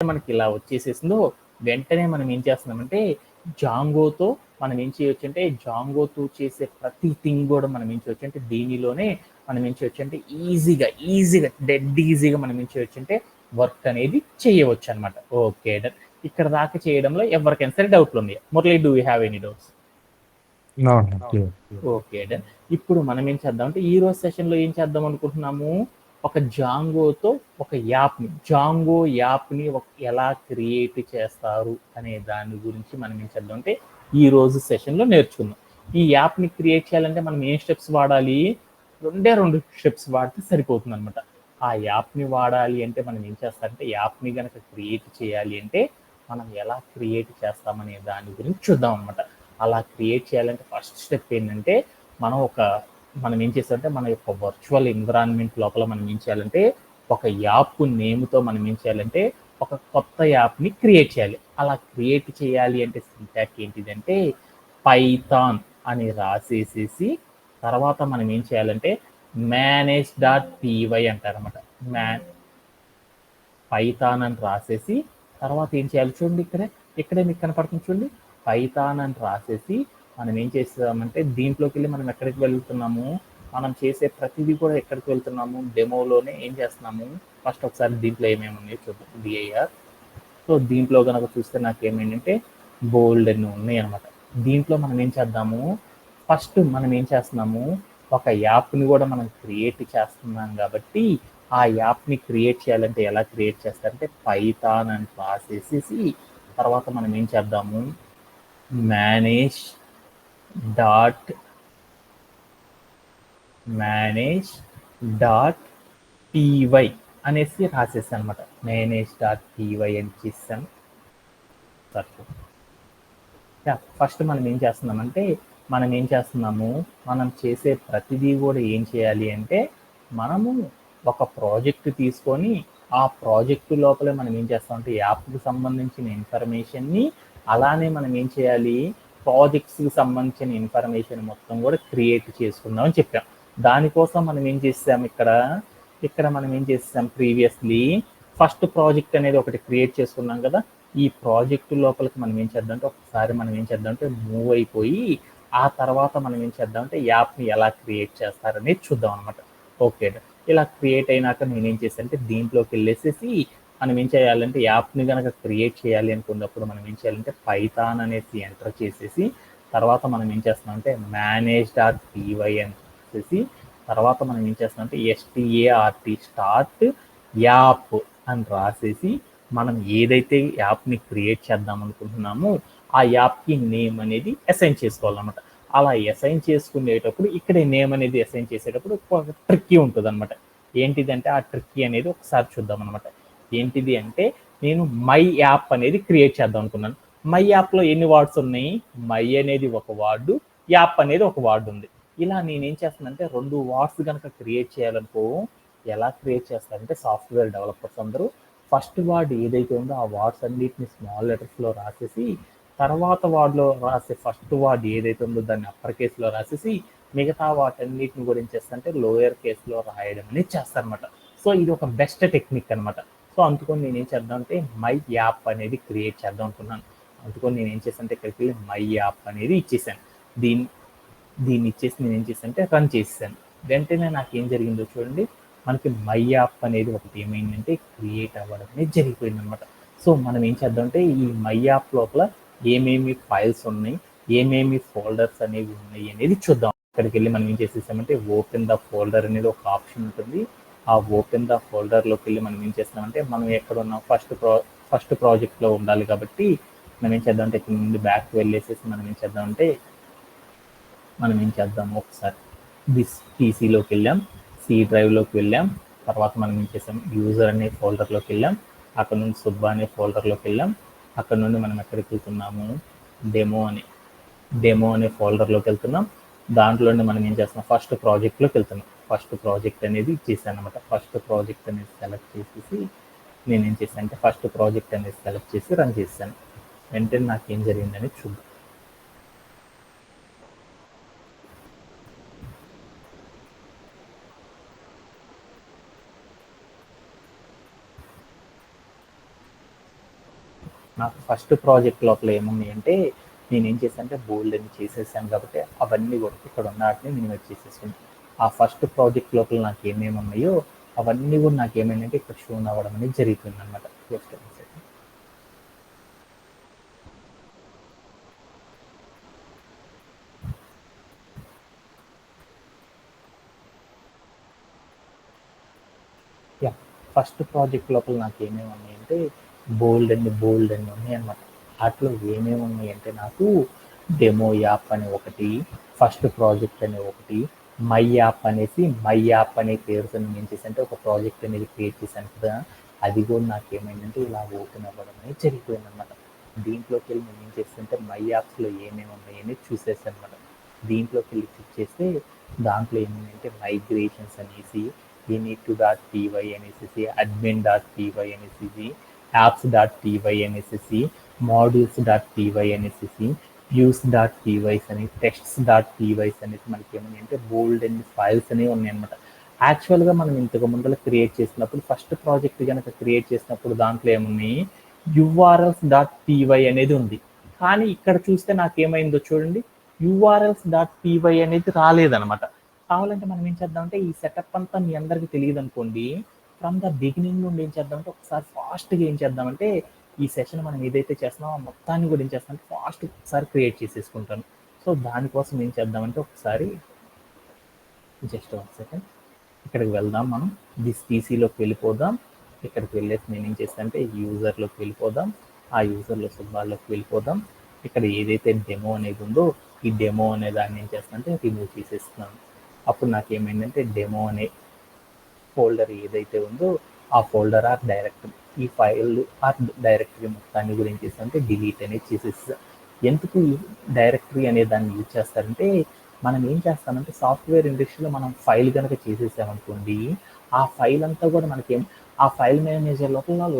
మనకి ఇలా వచ్చేసేసిందో వెంటనే మనం ఏం చేస్తున్నామంటే జాంగోతో మనం ఏం చేయొచ్చు అంటే జాంగోతో చేసే ప్రతి థింగ్ కూడా మనం ఏం చేయొచ్చు అంటే దీనిలోనే మనం ఏం చేయొచ్చు అంటే ఈజీగా డెడ్ ఈజీగా మనం ఏం చేయొచ్చు అంటే వర్క్ అనేది చేయవచ్చు అనమాట. ఓకే, ఇక్కడ దాకా చేయడంలో ఎవరికైనా సరే డౌట్లు ఉన్నాయి. Murali, do you have any doubts? Okay, ఇప్పుడు మనం ఏం చేద్దాం అంటే ఈ రోజు సెషన్లో ఏం చేద్దాం అనుకుంటున్నాము, ఒక జాంగోతో ఒక జాంగో యాప్ని ఎలా క్రియేట్ చేస్తారు అనే దాని గురించి మనం ఏం చేద్దాం అంటే ఈ రోజు సెషన్లో నేర్చుకుందాం. ఈ యాప్ని క్రియేట్ చేయాలంటే మనం ఏం స్టెప్స్ వాడాలి? రెండు స్టెప్స్ వాడితే సరిపోతుంది అనమాట. ఆ యాప్ని వాడాలి అంటే మనం ఏం చేస్తామంటే యాప్ని కనుక క్రియేట్ చేయాలి అంటే మనం ఎలా క్రియేట్ చేస్తామనే దాని గురించి చూద్దాం అనమాట. అలా క్రియేట్ చేయాలంటే ఫస్ట్ స్టెప్ ఏంటంటే మనం ఏం చేస్తామంటే మన యొక్క వర్చువల్ ఎన్విరాన్మెంట్ లోపల మనం ఏం చేయాలంటే ఒక యాప్ నేమ్తో మనం ఏం చేయాలంటే ఒక కొత్త యాప్ని క్రియేట్ చేయాలి. అలా క్రియేట్ చేయాలి అంటే సింటాక్స్ ఏంటిదంటే పైథాన్ అని రాసేసేసి తర్వాత మనం ఏం చేయాలంటే manage.py అంటారన్నమాట. పైథాన్ అని రాసేసి తర్వాత ఏం చేయాలి చూడండి, ఇక్కడే మీకు కనపడుతుంది చూడండి, పైథాన్ అని రాసేసి మనం ఏం చేస్తామంటే దీంట్లోకి వెళ్ళి మనం ఎక్కడికి వెళ్తున్నాము, మనం చేసే ప్రతిదీ కూడా ఎక్కడికి వెళ్తున్నాము, డెమోలోనే ఏం చేస్తున్నాము. ఫస్ట్ ఒకసారి దీంట్లో ఏమేమి ఉన్నాయి చూద్దాం. డిఐఆర్. సో దీంట్లో కనుక చూస్తే నాకు ఏమేంటంటే బోల్డ్ అని ఉన్నాయి అనమాట. దీంట్లో మనం ఏం చేద్దాము, ఫస్ట్ మనం ఏం చేస్తున్నాము, ఒక యాప్ని కూడా మనం క్రియేట్ చేస్తున్నాం కాబట్టి ఆ యాప్ని క్రియేట్ చేయాలంటే ఎలా క్రియేట్ చేస్తారంటే పైథాన్ అని రాసేసి తర్వాత మనం ఏం చేద్దాము, manage.py అనేసి రాసేసాను అనమాట. manage.py అని చేసాను. ఫస్ట్ మనం ఏం చేస్తున్నాము, మనం చేసే ప్రతిదీ కూడా ఏం చేయాలి అంటే మనము ఒక ప్రాజెక్ట్ తీసుకొని ఆ ప్రాజెక్టు లోపలే మనం ఏం చేస్తామంటే యాప్కి సంబంధించిన ఇన్ఫర్మేషన్ని అలానే మనం ఏం చేయాలి, ప్రాజెక్ట్స్కి సంబంధించిన ఇన్ఫర్మేషన్ మొత్తం కూడా క్రియేట్ చేసుకుందామని చెప్పాం. దానికోసం మనం ఏం చేసాం, ఇక్కడ మనం ఏం చేసాం, ప్రీవియస్లీ ఫస్ట్ ప్రాజెక్ట్ అనేది ఒకటి క్రియేట్ చేసుకున్నాం కదా. ఈ ప్రాజెక్టు లోపలికి మనం ఏం చేద్దామంటే ఒకసారి మనం ఏం చేద్దామంటే మూవ్ అయిపోయి ఆ తర్వాత మనం ఏం చేద్దామంటే యాప్ని ఎలా క్రియేట్ చేస్తారనేది చూద్దాం అనమాట. ఓకే, ఇలా క్రియేట్ అయినాక నేను ఏం చేశానంటే దీంట్లోకి వెళ్ళేసేసి మనం ఏం చేయాలంటే యాప్ని కనుక క్రియేట్ చేయాలి అనుకున్నప్పుడు మనం ఏం చేయాలంటే పైథాన్ అనేసి ఎంటర్ చేసేసి తర్వాత మనం ఏం చేస్తున్నామంటే manage.py అని చేసి తర్వాత మనం ఏం చేస్తున్నామంటే start యాప్ అని రాసేసి మనం ఏదైతే యాప్ని క్రియేట్ చేద్దాం అనుకుంటున్నామో ఆ యాప్కి నేమ్ అనేది అసైన్ చేసుకోవాలన్నమాట. అలా అసైన్ చేసుకునేటప్పుడు ఇక్కడే నేమ్ అనేది అసైన్ చేసేటప్పుడు ఒక ట్రిక్కీ ఉంటుంది అనమాట. ఏంటిదంటే ఆ ట్రిక్కీ అనేది ఒకసారి చూద్దాం అనమాట. ఏంటిది అంటే నేను మై యాప్ అనేది క్రియేట్ చేద్దాం అనుకున్నాను. మై యాప్లో ఎన్ని వార్డ్స్ ఉన్నాయి, మై అనేది ఒక వార్డు, యాప్ అనేది ఒక వార్డు ఉంది. ఇలా నేనేం చేస్తానంటే 2 వార్డ్స్ కనుక క్రియేట్ చేయాలనుకో ఎలా క్రియేట్ చేస్తారంటే సాఫ్ట్వేర్ డెవలపర్స్ అందరూ ఫస్ట్ వార్డ్ ఏదైతే ఉందో ఆ వార్డ్స్ అన్నిటిని స్మాల్ లెటర్స్లో రాసేసి తర్వాత వార్డులో రాసే ఫస్ట్ వార్డ్ ఏదైతే ఉందో దాన్ని అప్పర్ కేసులో రాసేసి మిగతా వాటన్నిటిని కూడా ఏం చేస్తారంటే లోయర్ కేసులో రాయడం అనేది చేస్తారనమాట. సో ఇది ఒక బెస్ట్ టెక్నిక్ అనమాట. సో అందుకని నేను ఏం చేద్దాం అంటే మై యాప్ అనేది క్రియేట్ చేద్దాం అనుకున్నాను. అందుకని నేను ఏం చేశానంటే ఇక్కడికి వెళ్ళి మై యాప్ అనేది ఇచ్చేసాను. దీన్ని ఇచ్చేసి నేను ఏం చేశానంటే రన్ చేసేసాను. వెంటనే నాకు ఏం జరిగిందో చూడండి, మనకి మై యాప్ అనేది ఒకటి ఏమైందంటే క్రియేట్ అవ్వడం అనేది జరిగిపోయింది అనమాట. సో మనం ఏం చేద్దామంటే ఈ మై యాప్ లోపల ఏమేమి ఫైల్స్ ఉన్నాయి, ఏమేమి ఫోల్డర్స్ అనేవి ఉన్నాయి అనేది చూద్దాం. అక్కడికి వెళ్ళి మనం ఏం చేసేసామంటే ఓపెన్ ద ఫోల్డర్ అనేది ఒక ఆప్షన్ ఉంటుంది. ఆ ఓపెన్ ద ఫోల్డర్లోకి వెళ్ళి మనం ఏం చేస్తామంటే మనం ఎక్కడ ఉన్నాం ఫస్ట్ ప్రాజెక్ట్లో ఉండాలి కాబట్టి మనం ఏం చేద్దామంటే ఇక్కడ నుండి బ్యాక్ వెళ్ళేసేసి మనం ఏం చేద్దాం ఒకసారి పీసీలోకి వెళ్ళాం, సి డ్రైవ్లోకి వెళ్ళాం, తర్వాత మనం ఏం చేసాం యూజర్ అనే ఫోల్డర్లోకి వెళ్ళాం, అక్కడ నుండి సుబ్బా అనే ఫోల్డర్లోకి వెళ్ళాం, అక్కడ నుండి మనం ఎక్కడికి వెళ్తున్నాము డెమో అనే ఫోల్డర్లోకి వెళ్తున్నాం. దాంట్లోనే మనం ఏం చేస్తున్నాం ఫస్ట్ ప్రాజెక్ట్లోకి వెళ్తున్నాం. ఫస్ట్ ప్రాజెక్ట్ అనేది ఇచ్చేసాను అనమాట. ఫస్ట్ ప్రాజెక్ట్ అనేది సెలెక్ట్ చేసేసి నేనేం చేశాను అంటే ఫస్ట్ ప్రాజెక్ట్ అనేది సెలెక్ట్ చేసి రన్ చేశాను. వెంటనే నాకు ఏం జరిగిందని చూద్దాం. నాకు ఫస్ట్ ప్రాజెక్ట్ లోపల ఏమున్నాయి అంటే నేనేం చేశాను అంటే బోల్డ్ అని చేసేసాను కాబట్టి అవన్నీ కూడా ఇక్కడ ఉన్న వాటిని మినిమైజ్ చేసేసాను. ఆ ఫస్ట్ ప్రాజెక్ట్ లోపల నాకు ఏమేమి ఉన్నాయో అవన్నీ కూడా నాకు ఏమైందంటే ఇక్కడ షో అవ్వడం అనేది జరుగుతుంది అనమాట. జస్ట్ యా ఫస్ట్ ప్రాజెక్ట్ లోపల నాకు ఏమేమి ఉన్నాయంటే బోల్డ్ అని ఉన్నాయి అనమాట. వాటిలో ఏమేమి ఉన్నాయి అంటే నాకు డెమో యాప్ అనే ఒకటి, ఫస్ట్ ప్రాజెక్ట్ అనే ఒకటి, మై యాప్ అనేసి మై యాప్ అనే పేరుతో నేను చేశానంటే ఒక ప్రాజెక్ట్ అనేది క్రియేట్ చేశాను కదా, అది కూడా నాకు ఏమైందంటే ఇలా ఓపెన్ అవ్వడం అనేది జరిగిపోయింది అనమాట. దీంట్లోకి వెళ్ళి నేను ఏం చేస్తుంటే మై యాప్స్లో ఏమేమి ఉన్నాయని చూసేసాను అనమాట. దీంట్లోకి వెళ్ళి క్లిక్ చేస్తే దాంట్లో ఏమైందంటే మైగ్రేషన్స్ అనేసి init2.py అనేసి admin.py అనేసి apps.py అనేసి modules.py అనేసి views.py అని texts.py అనేసి మనకి ఏమన్నా అంటే బోల్డ్ అండ్ ఫైల్స్ అనేవి ఉన్నాయన్నమాట. యాక్చువల్గా మనం ఇంతకు ముందర క్రియేట్ చేసినప్పుడు ఫస్ట్ ప్రాజెక్ట్ కనుక క్రియేట్ చేసినప్పుడు దాంట్లో ఏమున్నాయి urls.py అనేది ఉంది. కానీ ఇక్కడ చూస్తే నాకేమైందో చూడండి, urls.py అనేది రాలేదనమాట. కావాలంటే మనం ఏం చేద్దామంటే ఈ సెటప్ అంతా మీ అందరికీ తెలియదు అనుకోండి, ఫ్రమ్ ద బిగినింగ్ నుండి ఏం చేద్దామంటే ఒకసారి ఫాస్ట్గా ఏం చేద్దామంటే ఈ సెషన్ మనం ఏదైతే చేస్తున్నామో మొత్తాన్ని కూడా ఏం చేస్తామంటే ఫాస్ట్ ఒకసారి క్రియేట్ చేసేసుకుంటాను. సో దానికోసం ఏం చేద్దామంటే ఒకసారి జస్ట్ 1 సెకండ్ ఇక్కడికి వెళ్దాం. మనం దిస్ పీసీలోకి వెళ్ళిపోదాం. ఇక్కడికి వెళ్ళేసి నేను ఏం చేస్తానంటే యూజర్లోకి వెళ్ళిపోదాం. ఆ యూజర్లో సుబ్బాల్లోకి వెళ్ళిపోదాం. ఇక్కడ ఏదైతే డెమో అనేది ఉందో ఈ డెమో అనే దాన్ని ఏం చేస్తానంటే రిమూవ్ చేసేస్తున్నాను. అప్పుడు నాకు ఏమైందంటే డెమో అనే ఫోల్డర్ ఏదైతే ఉందో ఆ ఫోల్డర్ ఆర్ డైరెక్టరీ, ఈ ఫైల్ ఆర్ డైరెక్టరీ మొత్తాన్ని గురించి చేస్తానంటే డిలీట్ అనేది చేసేస్తా. ఎందుకు ఈ డైరెక్టరీ అనే దాన్ని యూజ్ చేస్తారంటే మనం ఏం చేస్తామంటే సాఫ్ట్వేర్ ఇండస్ట్రీలో మనం ఫైల్ కనుక చేసేసామనుకోండి, ఆ ఫైల్ అంతా కూడా మనకి ఆ ఫైల్ మేనేజర్ లోపల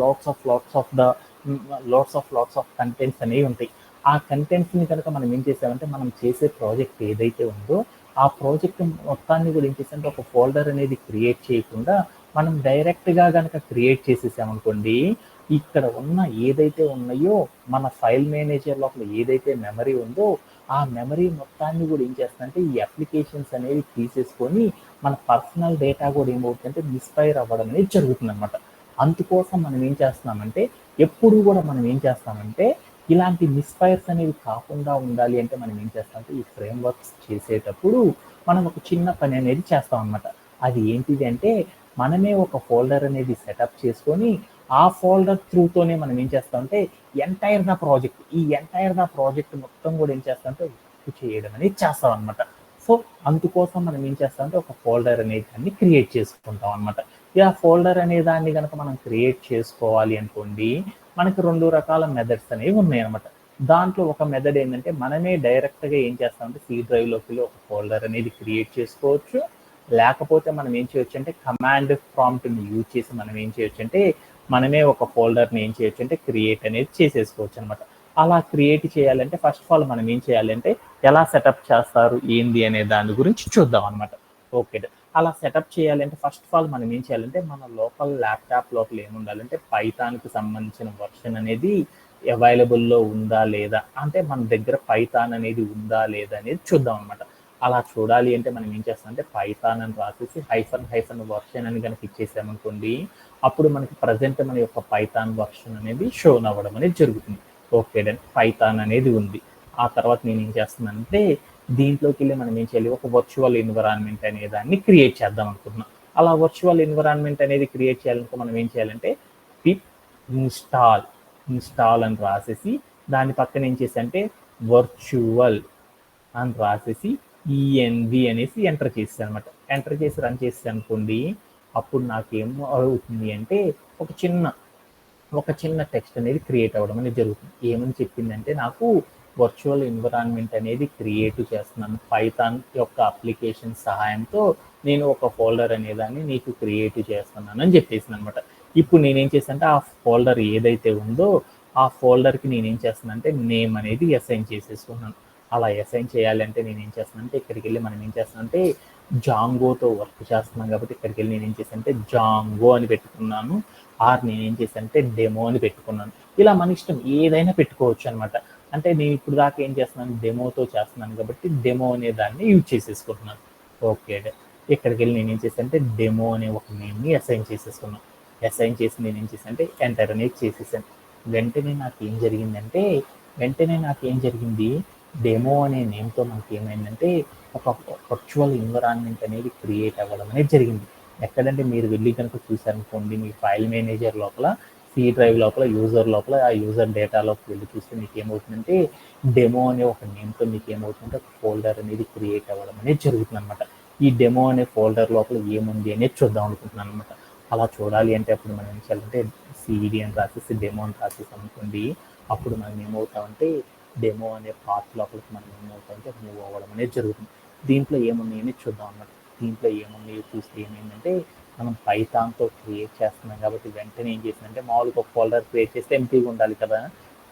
లాట్స్ ఆఫ్ కంటెంట్స్ అనేవి ఉంటాయి. ఆ కంటెంట్స్ని కనుక మనం ఏం చేసామంటే మనం చేసే ప్రాజెక్ట్ ఏదైతే ఉందో ఆ ప్రాజెక్ట్ మొత్తాన్ని కూడా ఏం చేసామంటే ఒక ఫోల్డర్ అనేది క్రియేట్ చేయకుండా మనం డైరెక్ట్గా కనుక క్రియేట్ చేసేసామనుకోండి, ఇక్కడ ఉన్న ఏదైతే ఉన్నాయో మన ఫైల్ మేనేజర్ లోపల ఏదైతే మెమరీ ఉందో ఆ మెమరీ మొత్తాన్ని కూడా ఏం చేస్తుందంటే ఈ అప్లికేషన్స్ అనేవి తీసేసుకొని మన పర్సనల్ డేటా కూడా ఏమవుతుందంటే మిస్ఫైర్ అవ్వడం అనేది జరుగుతుంది అనమాట. అందుకోసం మనం ఏం చేస్తున్నామంటే ఎప్పుడు కూడా మనం ఏం చేస్తామంటే ఇలాంటి మిస్ఫైర్స్ అనేవి కాకుండా ఉండాలి అంటే మనం ఏం చేస్తామంటే ఈ ఫ్రేమ్ వర్క్స్ చేసేటప్పుడు మనం ఒక చిన్న పని అనేది చేస్తాం అనమాట. అది ఏంటిది అంటే మనమే ఒక ఫోల్డర్ అనేది సెటప్ చేసుకొని ఆ ఫోల్డర్ త్రూతోనే మనం ఏం చేస్తామంటే ఎంటైర్ ద ప్రాజెక్ట్ మొత్తం కూడా ఏం చేస్తామంటే చేయడం అనేది చేస్తాం అనమాట. సో అందుకోసం మనం ఏం చేస్తామంటే ఒక ఫోల్డర్ అనే దాన్ని క్రియేట్ చేసుకుంటాం అనమాట. ఆ ఫోల్డర్ అనే దాన్ని కనుక మనం క్రియేట్ చేసుకోవాలి అనుకోండి, మనకి 2 రకాల మెథడ్స్ అనేవి ఉన్నాయి అనమాట. దాంట్లో ఒక మెథడ్ ఏంటంటే మనమే డైరెక్ట్గా ఏం చేస్తామంటే సి డ్రైవ్లోకి వెళ్ళి ఒక ఫోల్డర్ అనేది క్రియేట్ చేసుకోవచ్చు. లేకపోతే మనం ఏం చేయొచ్చు అంటే కమాండ్ ప్రాంప్ట్ని యూజ్ చేసి మనం ఏం చేయొచ్చు అంటే మనమే ఒక ఫోల్డర్ని ఏం చేయొచ్చు అంటే క్రియేట్ అనేది చేసేసుకోవచ్చు అనమాట. అలా క్రియేట్ చేయాలంటే ఫస్ట్ ఆఫ్ ఆల్ మనం ఏం చేయాలంటే ఎలా సెటప్ చేస్తారు ఏంది అనే దాని గురించి చూద్దాం అనమాట. ఓకే, అలా సెటప్ చేయాలంటే ఫస్ట్ ఆఫ్ ఆల్ మనం ఏం చేయాలంటే మన లోకల్ ల్యాప్టాప్ లోపల ఏముండాలంటే పైథాన్కి సంబంధించిన వర్షన్ అనేది అవైలబుల్లో ఉందా లేదా, అంటే మన దగ్గర పైథాన్ అనేది ఉందా లేదా అనేది చూద్దాం అనమాట. అలా చూడాలి అంటే మనం ఏం చేస్తాం అంటే పైథాన్ అని రాసేసి హైఫన్ వర్షన్ అని కనుక ఇచ్చేసామనుకోండి, అప్పుడు మనకి ప్రజెంట్ మన యొక్క పైథాన్ వర్షన్ అనేది షో అవ్వడం అనేది జరుగుతుంది. ఓకే డన్, పైథాన్ అనేది ఉంది. ఆ తర్వాత నేను ఏం చేస్తున్నానంటే దీంట్లోకి వెళ్ళి మనం ఏం చేయాలి, ఒక వర్చువల్ ఎన్విరాన్మెంట్ అనే దాన్ని క్రియేట్ చేద్దాం అనుకుంటున్నాం. అలా వర్చువల్ ఎన్విరాన్మెంట్ అనేది క్రియేట్ చేయాలంటే మనం ఏం చేయాలంటే పిప్ ఇన్స్టాల్ అని రాసేసి దాని పక్కన ఏం చేసి అంటే వర్చువల్ అని రాసేసి ఈఎన్వి అనేసి ఎంటర్ చేస్తాను అనమాట. ఎంటర్ చేసి రన్ చేసి అనుకోండి, అప్పుడు నాకేం అవుతుంది అంటే ఒక చిన్న టెక్స్ట్ అనేది క్రియేట్ అవ్వడం అనేది జరుగుతుంది. ఏమని చెప్పిందంటే నాకు వర్చువల్ ఎన్విరాన్మెంట్ అనేది క్రియేట్ చేస్తున్నాను, పైథాన్ యొక్క అప్లికేషన్ సహాయంతో నేను ఒక ఫోల్డర్ అనేదాన్ని నీకు క్రియేట్ చేస్తున్నాను అని చెప్పేసింది అనమాట. ఇప్పుడు నేనేం చేస్తానంటే ఆ ఫోల్డర్ ఏదైతే ఉందో ఆ ఫోల్డర్కి నేనేం చేస్తానంటే నేమ్ అనేది అసైన్ చేసేసుకున్నాను. అలా అసైన్ చేయాలంటే నేను ఏం చేస్తానంటే ఇక్కడికి వెళ్ళి మనం ఏం చేస్తానంటే జాంగోతో వర్క్ చేస్తున్నాం కాబట్టి ఇక్కడికి వెళ్ళి నేను ఏం చేశానంటే జాంగో అని పెట్టుకున్నాను, ఆర్ నేనేం చేశానంటే డెమో అని పెట్టుకున్నాను. ఇలా మన ఇష్టం ఏదైనా పెట్టుకోవచ్చు అనమాట. అంటే నేను ఇప్పుడు దాకా ఏం చేస్తున్నాను, డెమోతో చేస్తున్నాను కాబట్టి డెమో అనే దాన్ని యూజ్ చేసేసుకుంటున్నాను. ఓకే. ఇక్కడికి వెళ్ళి నేను ఏం చేశాను అంటే డెమో అనే ఒక నేమ్ని అసైన్ చేసేసుకున్నాను. అసైన్ చేసి నేను ఏం చేశాను అంటే ఎంటర్ అనేది చేసేసాను. వెంటనే నాకేం జరిగింది, డెమో అనే నేమ్తో మనకి ఏమైందంటే ఒక వర్చువల్ ఎన్విరాన్మెంట్ అనేది క్రియేట్ అవ్వడం అనేది జరిగింది. ఎక్కడంటే మీరు వెళ్ళి కనుక చూసారనుకోండి, మీ ఫైల్ మేనేజర్ లోపల సి డ్రైవ్ లోపల యూజర్ లోపల ఆ యూజర్ డేటాలోకి వెళ్ళి చూస్తే మీకు ఏమవుతుందంటే డెమో అనే ఒక నేమ్తో మీకు ఏమవుతుందంటే ఒక ఫోల్డర్ అనేది క్రియేట్ అవ్వడం అనేది జరుగుతుంది అనమాట. ఈ డెమో అనే ఫోల్డర్ లోపల ఏముంది అనేది చూద్దాం అనుకుంటున్నాను అనమాట. అలా చూడాలి అంటే అప్పుడు మనం ఏం చేయాలంటే సిడి అని రాసేసి డెమో అని రాసేసాం అనుకోండి, అప్పుడు మనం ఏమవుతామంటే డెమో అనే పార్ట్ లోపలికి మనం ఏమవుతామంటే మూవ్ అవ్వడం అనేది జరుగుతుంది. దీంట్లో ఏమున్నాయని చూద్దాం అన్నమాట. దీంట్లో ఏమున్నాయో చూస్తే ఏమైందంటే మనం పైథాన్తో క్రియేట్ చేస్తున్నాం కాబట్టి వెంటనే ఏం చేసిందంటే మామూలుగా ఒక ఫోల్డర్ క్రియేట్ చేస్తే ఎంటీగా ఉండాలి కదా,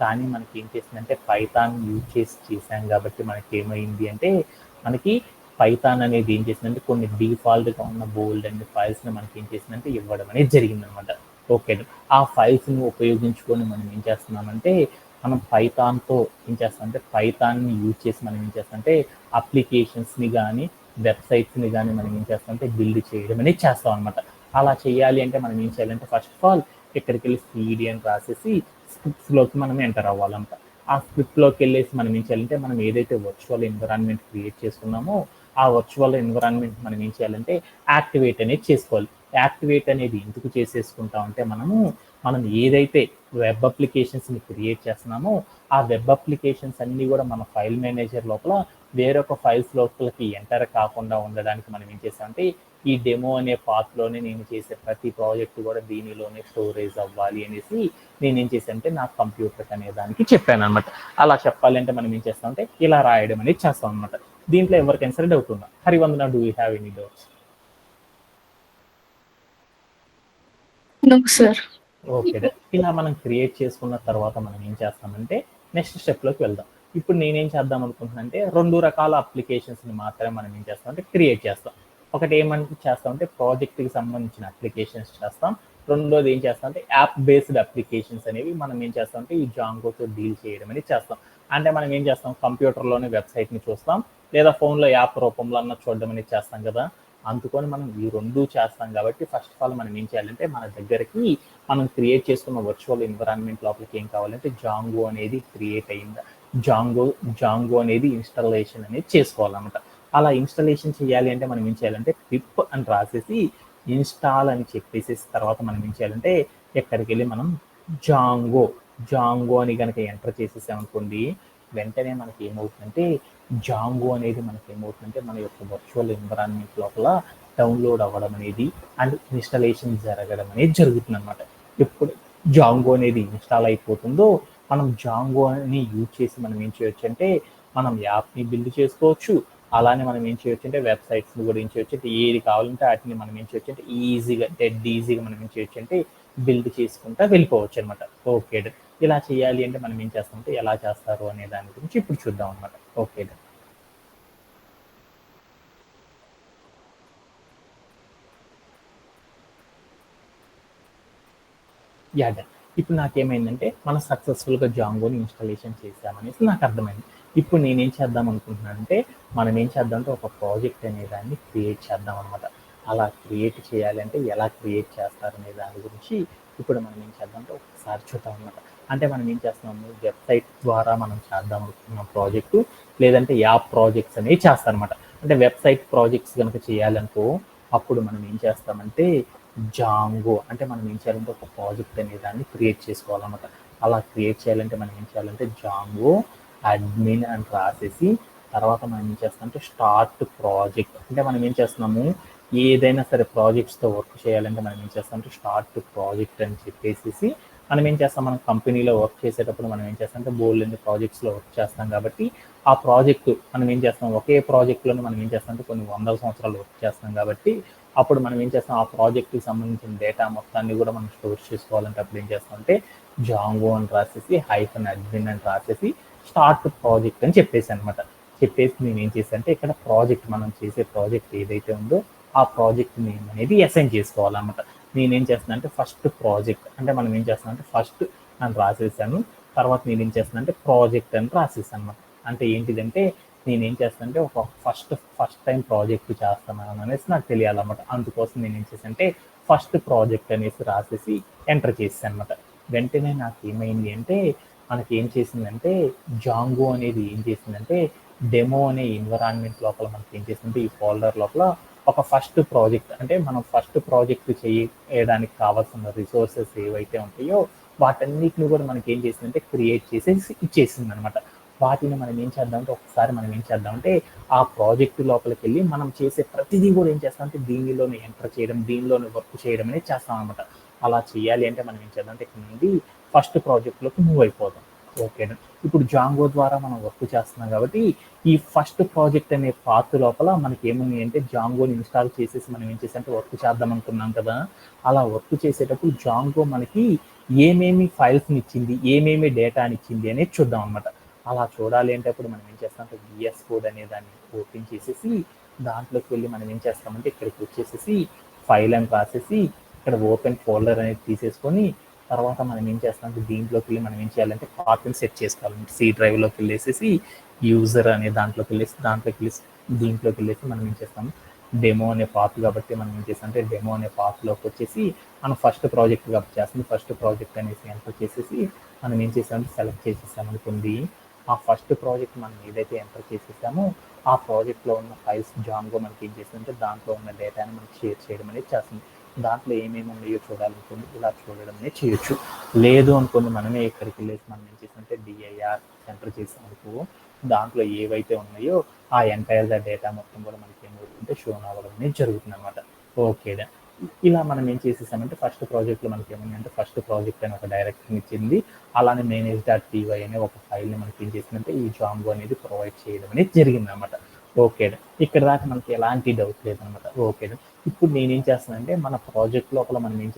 కానీ మనకి ఏం చేసిందంటే పైథాన్ యూజ్ చేసాం కాబట్టి మనకి ఏమైంది అంటే మనకి పైథాన్ అనేది ఏం చేసిందంటే కొన్ని డిఫాల్ట్గా ఉన్న బోల్డ్ అండ్ ఫైల్స్ని మనకి ఏం చేసిందంటే ఇవ్వడం అనేది జరిగిందనమాట. ఓకే. ఆ ఫైల్స్ని ఉపయోగించుకొని మనం ఏం చేస్తున్నామంటే మనం పైథాన్తో ఏం చేస్తామంటే పైథాన్ని యూజ్ చేసి మనం ఏం చేస్తామంటే అప్లికేషన్స్ని కానీ వెబ్సైట్స్ని కానీ మనం ఏం చేస్తామంటే బిల్డ్ చేయడం అనేది చేస్తాం అనమాట. అలా చేయాలి అంటే మనం ఏం చేయాలంటే ఫస్ట్ ఆఫ్ ఆల్ ఇక్కడికి వెళ్ళి సిడి అని రాసేసి స్క్రిప్ట్స్లోకి మనం ఎంటర్ అవ్వాలంట. ఆ స్క్రిప్ట్లోకి వెళ్ళేసి మనం ఏం చేయాలంటే మనం ఏదైతే వర్చువల్ ఎన్విరాన్మెంట్ క్రియేట్ చేసుకున్నామో ఆ వర్చువల్ ఎన్విరాన్మెంట్ మనం ఏం చేయాలంటే యాక్టివేట్ అనేది చేసుకోవాలి. యాక్టివేట్ అనేది ఎందుకు చేసేసుకుంటామంటే మనం ఏదైతే వెబ్ అప్లికేషన్స్ని క్రియేట్ చేస్తున్నామో ఆ వెబ్ అప్లికేషన్స్ అన్నీ కూడా మన ఫైల్ మేనేజర్ లోపల వేరొక ఫైల్స్ లోపలికి ఎంటర్ కాకుండా ఉండడానికి మనం ఏం చేస్తామంటే ఈ డెమో అనే పాత్లోనే నేను చేసే ప్రతి ప్రాజెక్ట్ కూడా దీనిలోనే స్టోరేజ్ అవ్వాలి అనేసి నేను ఏం చేశానంటే నా కంప్యూటర్ అనే దానికి చెప్పాను అనమాట. అలా చెప్పాలంటే మనం ఏం చేస్తామంటే ఇలా రాయడం అనేది చేస్తాం అనమాట. దీంట్లో ఎవరికైనా సరే డౌట్ ఉందా? Harivandana, do you have any doubts? No sir. Okay. ఇలా మనం క్రియేట్ చేసుకున్న తర్వాత మనం ఏం చేస్తామంటే నెక్స్ట్ స్టెప్లోకి వెళ్దాం. ఇప్పుడు నేనేం చేద్దాం అనుకుంటున్నాను అంటే 2 రకాల అప్లికేషన్స్ని మాత్రమే మనం ఏం చేస్తామంటే క్రియేట్ చేస్తాం. ఒకటి ఏమని చేస్తామంటే ప్రాజెక్ట్కి సంబంధించిన అప్లికేషన్స్ చేస్తాం. రెండోది ఏం చేస్తామంటే యాప్ బేస్డ్ అప్లికేషన్స్ అనేవి మనం ఏం చేస్తామంటే ఈ జాంగోతో డీల్ చేయడం అనేది చేస్తాం. అంటే మనం ఏం చేస్తాం, కంప్యూటర్లోనే వెబ్సైట్ని చూస్తాం లేదా ఫోన్లో యాప్ రూపంలో అన్న చూడడం అనేది చేస్తాం కదా. అందుకని మనం ఈ 2 చేస్తాం కాబట్టి ఫస్ట్ ఆఫ్ ఆల్ మనం ఏం చేయాలంటే మన దగ్గరికి మనం క్రియేట్ చేసుకున్న వర్చువల్ ఎన్విరాన్మెంట్ లోపలికి ఏం కావాలంటే జాంగో అనేది క్రియేట్ అయిందా, జాంగో అనేది ఇన్స్టాలేషన్ అనేది చేసుకోవాలన్నమాట. అలా ఇన్స్టాలేషన్ చేయాలి అంటే మనం ఏం చేయాలంటే పిప్ అని రాసేసి ఇన్స్టాల్ అని చెప్పేసేసి తర్వాత మనం ఏం చేయాలంటే ఎక్కడికి వెళ్ళి మనం జాంగో అని కనుక ఎంటర్ చేసేసామనుకోండి, వెంటనే మనకి ఏమవుతుందంటే జాంగో అనేది మనకి ఏమవుతుందంటే మన యొక్క వర్చువల్ ఎన్విరాన్మెంట్ లోపల డౌన్లోడ్ అవ్వడం అనేది అండ్ ఇన్స్టాలేషన్ జరగడం అనేది జరుగుతుంది అనమాట. ఎప్పుడు జాంగో అనేది ఇన్స్టాల్ అయిపోతుందో మనం జాంగోని యూజ్ చేసి మనం ఏం చేయొచ్చు అంటే మనం యాప్ని బిల్డ్ చేసుకోవచ్చు. అలానే మనం ఏం చేయొచ్చు అంటే వెబ్సైట్స్ని కూడా ఏం చేయొచ్చు అంటే ఏది కావాలంటే వాటిని మనం ఏం చేయొచ్చు అంటే ఈజీగా మనం ఏం చేయొచ్చు అంటే బిల్డ్ చేసుకుంటా వెళ్ళిపోవచ్చు అనమాట. ఓకే. ఇలా చేయాలి అంటే మనం ఏం చేస్తామంటే ఎలా చేస్తారు అనే దాని గురించి ఇప్పుడు చూద్దాం అనమాట. ఓకే. యాడ్ ఇప్పుడు నాకేమైందంటే మనం సక్సెస్ఫుల్గా జాంగోని ఇన్స్టాలేషన్ చేసామనేసి నాకు అర్థమైంది. ఇప్పుడు నేనేం చేద్దాం అనుకుంటున్నానంటే మనం ఏం చేద్దామంటే ఒక ప్రాజెక్ట్ అనే దాన్ని క్రియేట్ చేద్దాం అనమాట. అలా క్రియేట్ చేయాలంటే ఎలా క్రియేట్ చేస్తారనే దాని గురించి ఇప్పుడు మనం ఏం చేద్దామంటే ఒకసారి చూద్దాం అనమాట. అంటే మనం ఏం చేస్తున్నాము, వెబ్సైట్ ద్వారా మనం చేద్దాం అనుకున్న ప్రాజెక్టు లేదంటే యాప్ ప్రాజెక్ట్స్ అనేవి చేస్తారనమాట. అంటే వెబ్సైట్ ప్రాజెక్ట్స్ కనుక చేయాలనుకో అప్పుడు మనం ఏం చేస్తామంటే జాంగో అంటే మనం ఏం చేయాలంటే ఒక ప్రాజెక్ట్ అనే దాన్ని క్రియేట్ చేసుకోవాలన్నమాట. అలా క్రియేట్ చేయాలంటే మనం ఏం చేయాలంటే జాంగో అడ్మిన్ అని రాసేసి తర్వాత మనం ఏం చేస్తామంటే స్టార్ట్ ప్రాజెక్ట్ అంటే మనం ఏం చేస్తున్నాము ఏదైనా సరే ప్రాజెక్ట్స్తో వర్క్ చేయాలంటే మనం ఏం చేస్తామంటే స్టార్ట్ ప్రాజెక్ట్ అని చెప్పేసి మనం ఏం చేస్తాం, మనం కంపెనీలో వర్క్ చేసేటప్పుడు మనం ఏం చేస్తాం అంటే బోల్డ్ ప్రాజెక్ట్స్లో వర్క్ చేస్తాం కాబట్టి ఆ ప్రాజెక్టు మనం ఏం చేస్తాం ఒకే ప్రాజెక్ట్లోనే మనం ఏం చేస్తాం అంటే కొన్ని 100 సంవత్సరాలు వర్క్ చేస్తాం కాబట్టి అప్పుడు మనం ఏం చేస్తాం ఆ ప్రాజెక్ట్కి సంబంధించిన డేటా మొత్తాన్ని కూడా మనం స్టోర్ చేసుకోవాలంటే అప్పుడు ఏం చేస్తాం అంటే జాంగో అని రాసేసి -admin అని రాసేసి స్టార్ట్ ప్రాజెక్ట్ అని చెప్పేసి అనమాట. చెప్పేసి నేను ఏం చేశాను అంటే ఇక్కడ ప్రాజెక్ట్ మనం చేసే ప్రాజెక్ట్ ఏదైతే ఉందో ఆ ప్రాజెక్ట్ నేమ్ అనేది అసైన్ చేసుకోవాలన్నమాట. నేనేం చేస్తున్నాను అంటే ఫస్ట్ ప్రాజెక్ట్ అంటే మనం ఏం చేస్తాం అంటే ఫస్ట్ అని రాసేసాను. తర్వాత నేను ఏం చేస్తాను అంటే ప్రాజెక్ట్ అని రాసేసాను అనమాట. అంటే ఏంటిదంటే నేనేం చేస్తానంటే ఒక ఫస్ట్ టైం ప్రాజెక్ట్ చేస్తున్నాను అనేసి నాకు తెలియాలన్నమాట. అందుకోసం నేను ఏం చేశానంటే ఫస్ట్ ప్రాజెక్ట్ అనేసి రాసేసి ఎంటర్ చేసాను అనమాట. వెంటనే నాకు ఏమైంది అంటే మనకి ఏం చేసిందంటే జాంగో అనేది ఏం చేసిందంటే డెమో అనే ఎన్విరాన్మెంట్ లోపల మనకి ఏం చేసిందంటే ఈ ఫోల్డర్ లోపల ఒక ఫస్ట్ ప్రాజెక్ట్ అంటే మనం ఫస్ట్ ప్రాజెక్ట్ చేయడానికి కావాల్సిన రిసోర్సెస్ ఏవైతే ఉంటాయో వాటన్నిటిని కూడా మనకి ఏం చేసిందంటే క్రియేట్ చేసేసి ఇచ్చేసింది అనమాట. వాటిని మనం ఏం చేద్దామంటే ఒకసారి మనం ఏం చేద్దామంటే ఆ ప్రాజెక్ట్ లోపలికి వెళ్ళి మనం చేసే ప్రతిదీ కూడా ఏం చేస్తామంటే దీనిలోనే ఎంటర్ చేయడం, దీనిలోనే వర్క్ చేయడం అనేది చేస్తాం అనమాట. అలా చేయాలి అంటే మనం ఏం చేద్దాం అంటే ఇక్కడ నుండి ఫస్ట్ ప్రాజెక్ట్లోకి మూవ్ అయిపోదాం. ఓకేనా. ఇప్పుడు జాంగో ద్వారా మనం వర్క్ చేస్తున్నాం కాబట్టి ఈ ఫస్ట్ ప్రాజెక్ట్ అనే పాత్ లోపల మనకి ఏముంది అంటే జాంగోని ఇన్స్టాల్ చేసేసి మనం ఏం చేసామంటే వర్క్ చేద్దాం అనుకున్నాం కదా. అలా వర్క్ చేసేటప్పుడు జాంగో మనకి ఏమేమి ఫైల్స్ని ఇచ్చింది, ఏమేమి డేటాని ఇచ్చింది అనేది చూద్దాం అనమాట. అలా చూడాలి అంటే అప్పుడు మనం ఏం చేస్తామంటే విఎస్ కోడ్ అనే దాన్ని ఓపెన్ చేసేసి దాంట్లోకి వెళ్ళి మనం ఏం చేస్తామంటే ఇక్కడికి వచ్చేసేసి ఫైల్ అని రాసేసి ఇక్కడ ఓపెన్ ఫోల్డర్ అనేది తీసేసుకొని తర్వాత మనం ఏం చేస్తామంటే దీంట్లోకి వెళ్ళి మనం ఏం చేయాలంటే పాత్ని సెట్ చేసుకోవాలి. సి డ్రైవ్లోకి వెళ్ళేసేసి యూజర్ అనే దాంట్లోకి వెళ్ళేసి దీంట్లోకి వెళ్ళేసి మనం ఏం చేస్తాము డెమో అనే పాత్ కాబట్టి మనం ఏం చేస్తామంటే డెమో అనే పాత్లోకి వచ్చేసి మనం ఫస్ట్ ప్రాజెక్ట్ కాబట్టి చేస్తుంది ఫస్ట్ ప్రాజెక్ట్ అనేసి ఎంటర్ చేసేసి మనం ఏం చేసామంటే సెలెక్ట్ చేసేసాం అనుకుంది. ఆ ఫస్ట్ ప్రాజెక్ట్ మనం ఏదైతే ఎంటర్ చేసేసామో ఆ ప్రాజెక్ట్లో ఉన్న ఫైల్స్ జాంగో మనకి ఏం చేస్తుందంటే దాంట్లో ఉన్న డేటాని మనకి షేర్ చేయడం అనేది చేస్తుంది. దాంట్లో ఏమేమి ఉన్నాయో చూడాలనుకోండి ఇలా చూడడం అనేది చేయొచ్చు. లేదు అనుకోండి మనమే ఇక్కడికి వెళ్ళేసి మనం ఏం చేస్తుంటే డిఐఆర్ ఎంటర్ చేసామనుకో దాంట్లో ఏవైతే ఉన్నాయో ఆ ఎంటైర్గా డేటా మొత్తం కూడా మనకి ఏమవుతుంటే షో అవ్వడం అనేది జరుగుతుంది అనమాట. ఓకేనా. ఇలా మనం ఏం చేసేసామంటే ఫస్ట్ ప్రాజెక్ట్లో మనకి ఏమైందంటే ఫస్ట్ ప్రాజెక్ట్ అని ఒక డైరెక్టరీ ఇచ్చింది. అలానే manage.py అనే ఒక ఫైల్ని మనకి ఏం చేసిందంటే ఈ జాంగో అనేది ప్రొవైడ్ చేయడం అనేది జరిగింది అనమాట. ఓకేనా. ఇక్కడ దాకా మనకి ఎలాంటి డౌట్ లేదనమాట. ఓకేనా. ఇప్పుడు నేనేం చేస్తున్నానంటే మన ప్రాజెక్ట్ లోపల మనం ఏం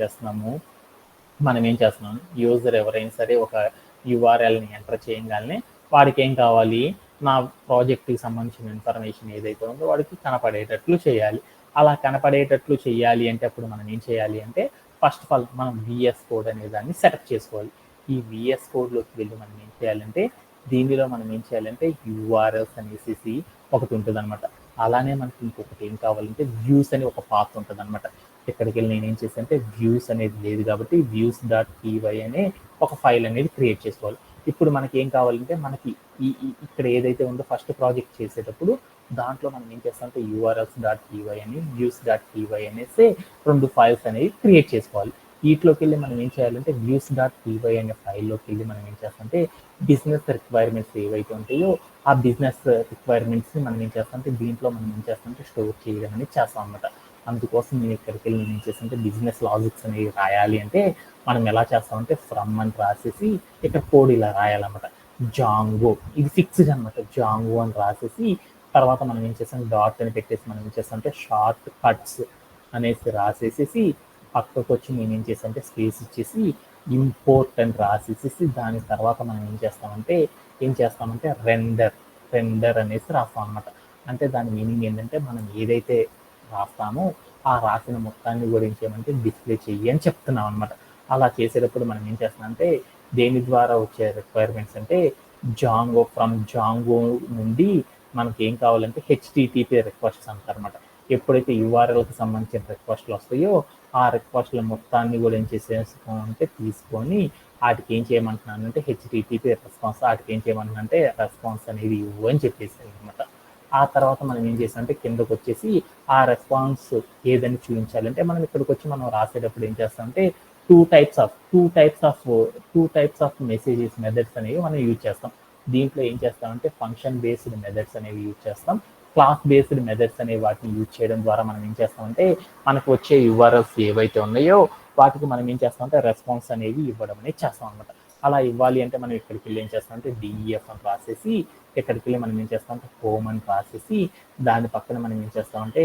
చేస్తున్నాం యూజర్ ఎవరైనా సరే ఒక యూఆర్ఎల్ని ఎంటర్ చేయగానే వాడికి ఏం కావాలి, నా ప్రాజెక్ట్కి సంబంధించిన ఇన్ఫర్మేషన్ ఏదైతే ఉందో వాడికి కనపడేటట్లు చేయాలి. అలా కనపడేటట్లు చేయాలి అంటే అప్పుడు మనం ఏం చేయాలి అంటే ఫస్ట్ ఆఫ్ ఆల్ మనం విఎస్ కోడ్ అనే దాన్ని సెటప్ చేసుకోవాలి. ఈ విఎస్ కోడ్లోకి వెళ్ళి మనం ఏం చేయాలంటే దీనిలో మనం ఏం చేయాలంటే యూఆర్ఎల్స్ అనేసి ఒకటి ఉంటుంది అనమాట. అలానే మనకి ఇంకొకటి ఏం కావాలంటే వ్యూస్ అని ఒక పాత్ ఉంటుంది అనమాట. ఇక్కడికి వెళ్ళి నేను ఏం చేశానంటే వ్యూస్ అనేది లేదు కాబట్టి views.py అనే ఒక ఫైల్ అనేది క్రియేట్ చేసుకోవాలి. ఇప్పుడు మనకి ఏం కావాలంటే మనకి ఇక్కడ ఏదైతే ఉందో ఫస్ట్ ప్రాజెక్ట్ చేసేటప్పుడు దాంట్లో మనం ఏం చేస్తామంటే urls.py అని views.py అనేసి 2 ఫైల్స్ అనేవి క్రియేట్ చేసుకోవాలి. వీటిలోకి వెళ్ళి మనం ఏం చేయాలంటే views.py అనే ఫైల్లోకి వెళ్ళి మనం ఏం చేస్తామంటే బిజినెస్ రిక్వైర్మెంట్స్ ఏవైతే ఉంటాయో ఆ బిజినెస్ రిక్వైర్మెంట్స్ని మనం ఏం చేస్తామంటే దీంట్లో మనం ఏం చేస్తామంటే స్టోర్ చేయడం అనేది చేస్తాం అనమాట. అందుకోసం నేను ఇక్కడికి వెళ్ళి నేను ఏం చేస్తానంటే బిజినెస్ లాజిక్స్ అనేవి రాయాలి అంటే మనం ఎలా చేస్తామంటే ఫ్రమ్ అని రాసేసి ఇక్కడ కోడ్ ఇలా రాయాలన్నమాట. జాంగో ఇది ఫిక్స్డ్ అనమాట. జాంగో అని రాసేసి తర్వాత మనం ఏం చేస్తాం డాట్ అని పెట్టేసి మనం ఏం చేస్తామంటే షార్ట్ కట్స్ అనేసి రాసేసేసి పక్కకు వచ్చి నేను ఏం చేస్తానంటే స్పేస్ ఇచ్చేసి ఇంపోర్ట్ అని రాసేసేసి దాని తర్వాత మనం ఏం చేస్తామంటే రెండర్ అనేసి రాస్తాం అనమాట. అంటే దాని మీనింగ్ ఏంటంటే మనం ఏదైతే రాస్తామో ఆ రాసిన మొత్తాన్ని కూడా ఏం చేయమంటే డిస్ప్లే చెయ్యి అని చెప్తున్నాం అనమాట. అలా చేసేటప్పుడు మనం ఏం చేస్తామంటే దేని ద్వారా వచ్చే రిక్వైర్మెంట్స్ అంటే ఫ్రమ్ జాంగో నుండి మనకి ఏం కావాలంటే హెచ్టిటిపి రిక్వెస్ట్స్ అంటారనమాట. ఎప్పుడైతే యూఆర్ఎల్కి సంబంధించిన రిక్వెస్ట్లు వస్తాయో ఆ రిక్వెస్ట్ల మొత్తాన్ని కూడా ఏం చేసేసుకోమంటే తీసుకొని వాటికి ఏం చేయమంటున్నానంటే హెచ్టిటిపి రెస్పాన్స్ వాటికి ఏం చేయమంటున్నానంటే రెస్పాన్స్ అనేది ఇవ్వు అని చెప్పేసి అనమాట. ఆ తర్వాత మనం ఏం చేసామంటే కిందకు వచ్చేసి ఆ రెస్పాన్స్ ఏదని చూపించాలంటే మనం ఇక్కడికి వచ్చి మనం రాసేటప్పుడు ఏం చేస్తామంటే two types of messages methods అనేవి మనం యూజ్ చేస్తాం. దీంట్లో ఏం చేస్తామంటే ఫంక్షన్ బేస్డ్ మెథడ్స్ అనేవి యూజ్ చేస్తాం. క్లాస్ బేస్డ్ మెథడ్స్ అనేవి వాటిని యూజ్ చేయడం ద్వారా మనం ఏం చేస్తామంటే మనకు వచ్చే యూఆర్ఎల్స్ ఏవైతే ఉన్నాయో వాటికి మనం ఏం చేస్తామంటే రెస్పాన్స్ అనేవి ఇవ్వడం అనేది చేస్తాం అనమాట. అలా ఇవ్వాలి అంటే మనం ఇక్కడికి వెళ్ళి ఏం చేస్తామంటే డిఈఎఫ్ అని రాసేసి ఇక్కడికి వెళ్ళి మనం ఏం చేస్తామంటే హోమ్ అని రాసేసి దాని పక్కన మనం ఏం చేస్తామంటే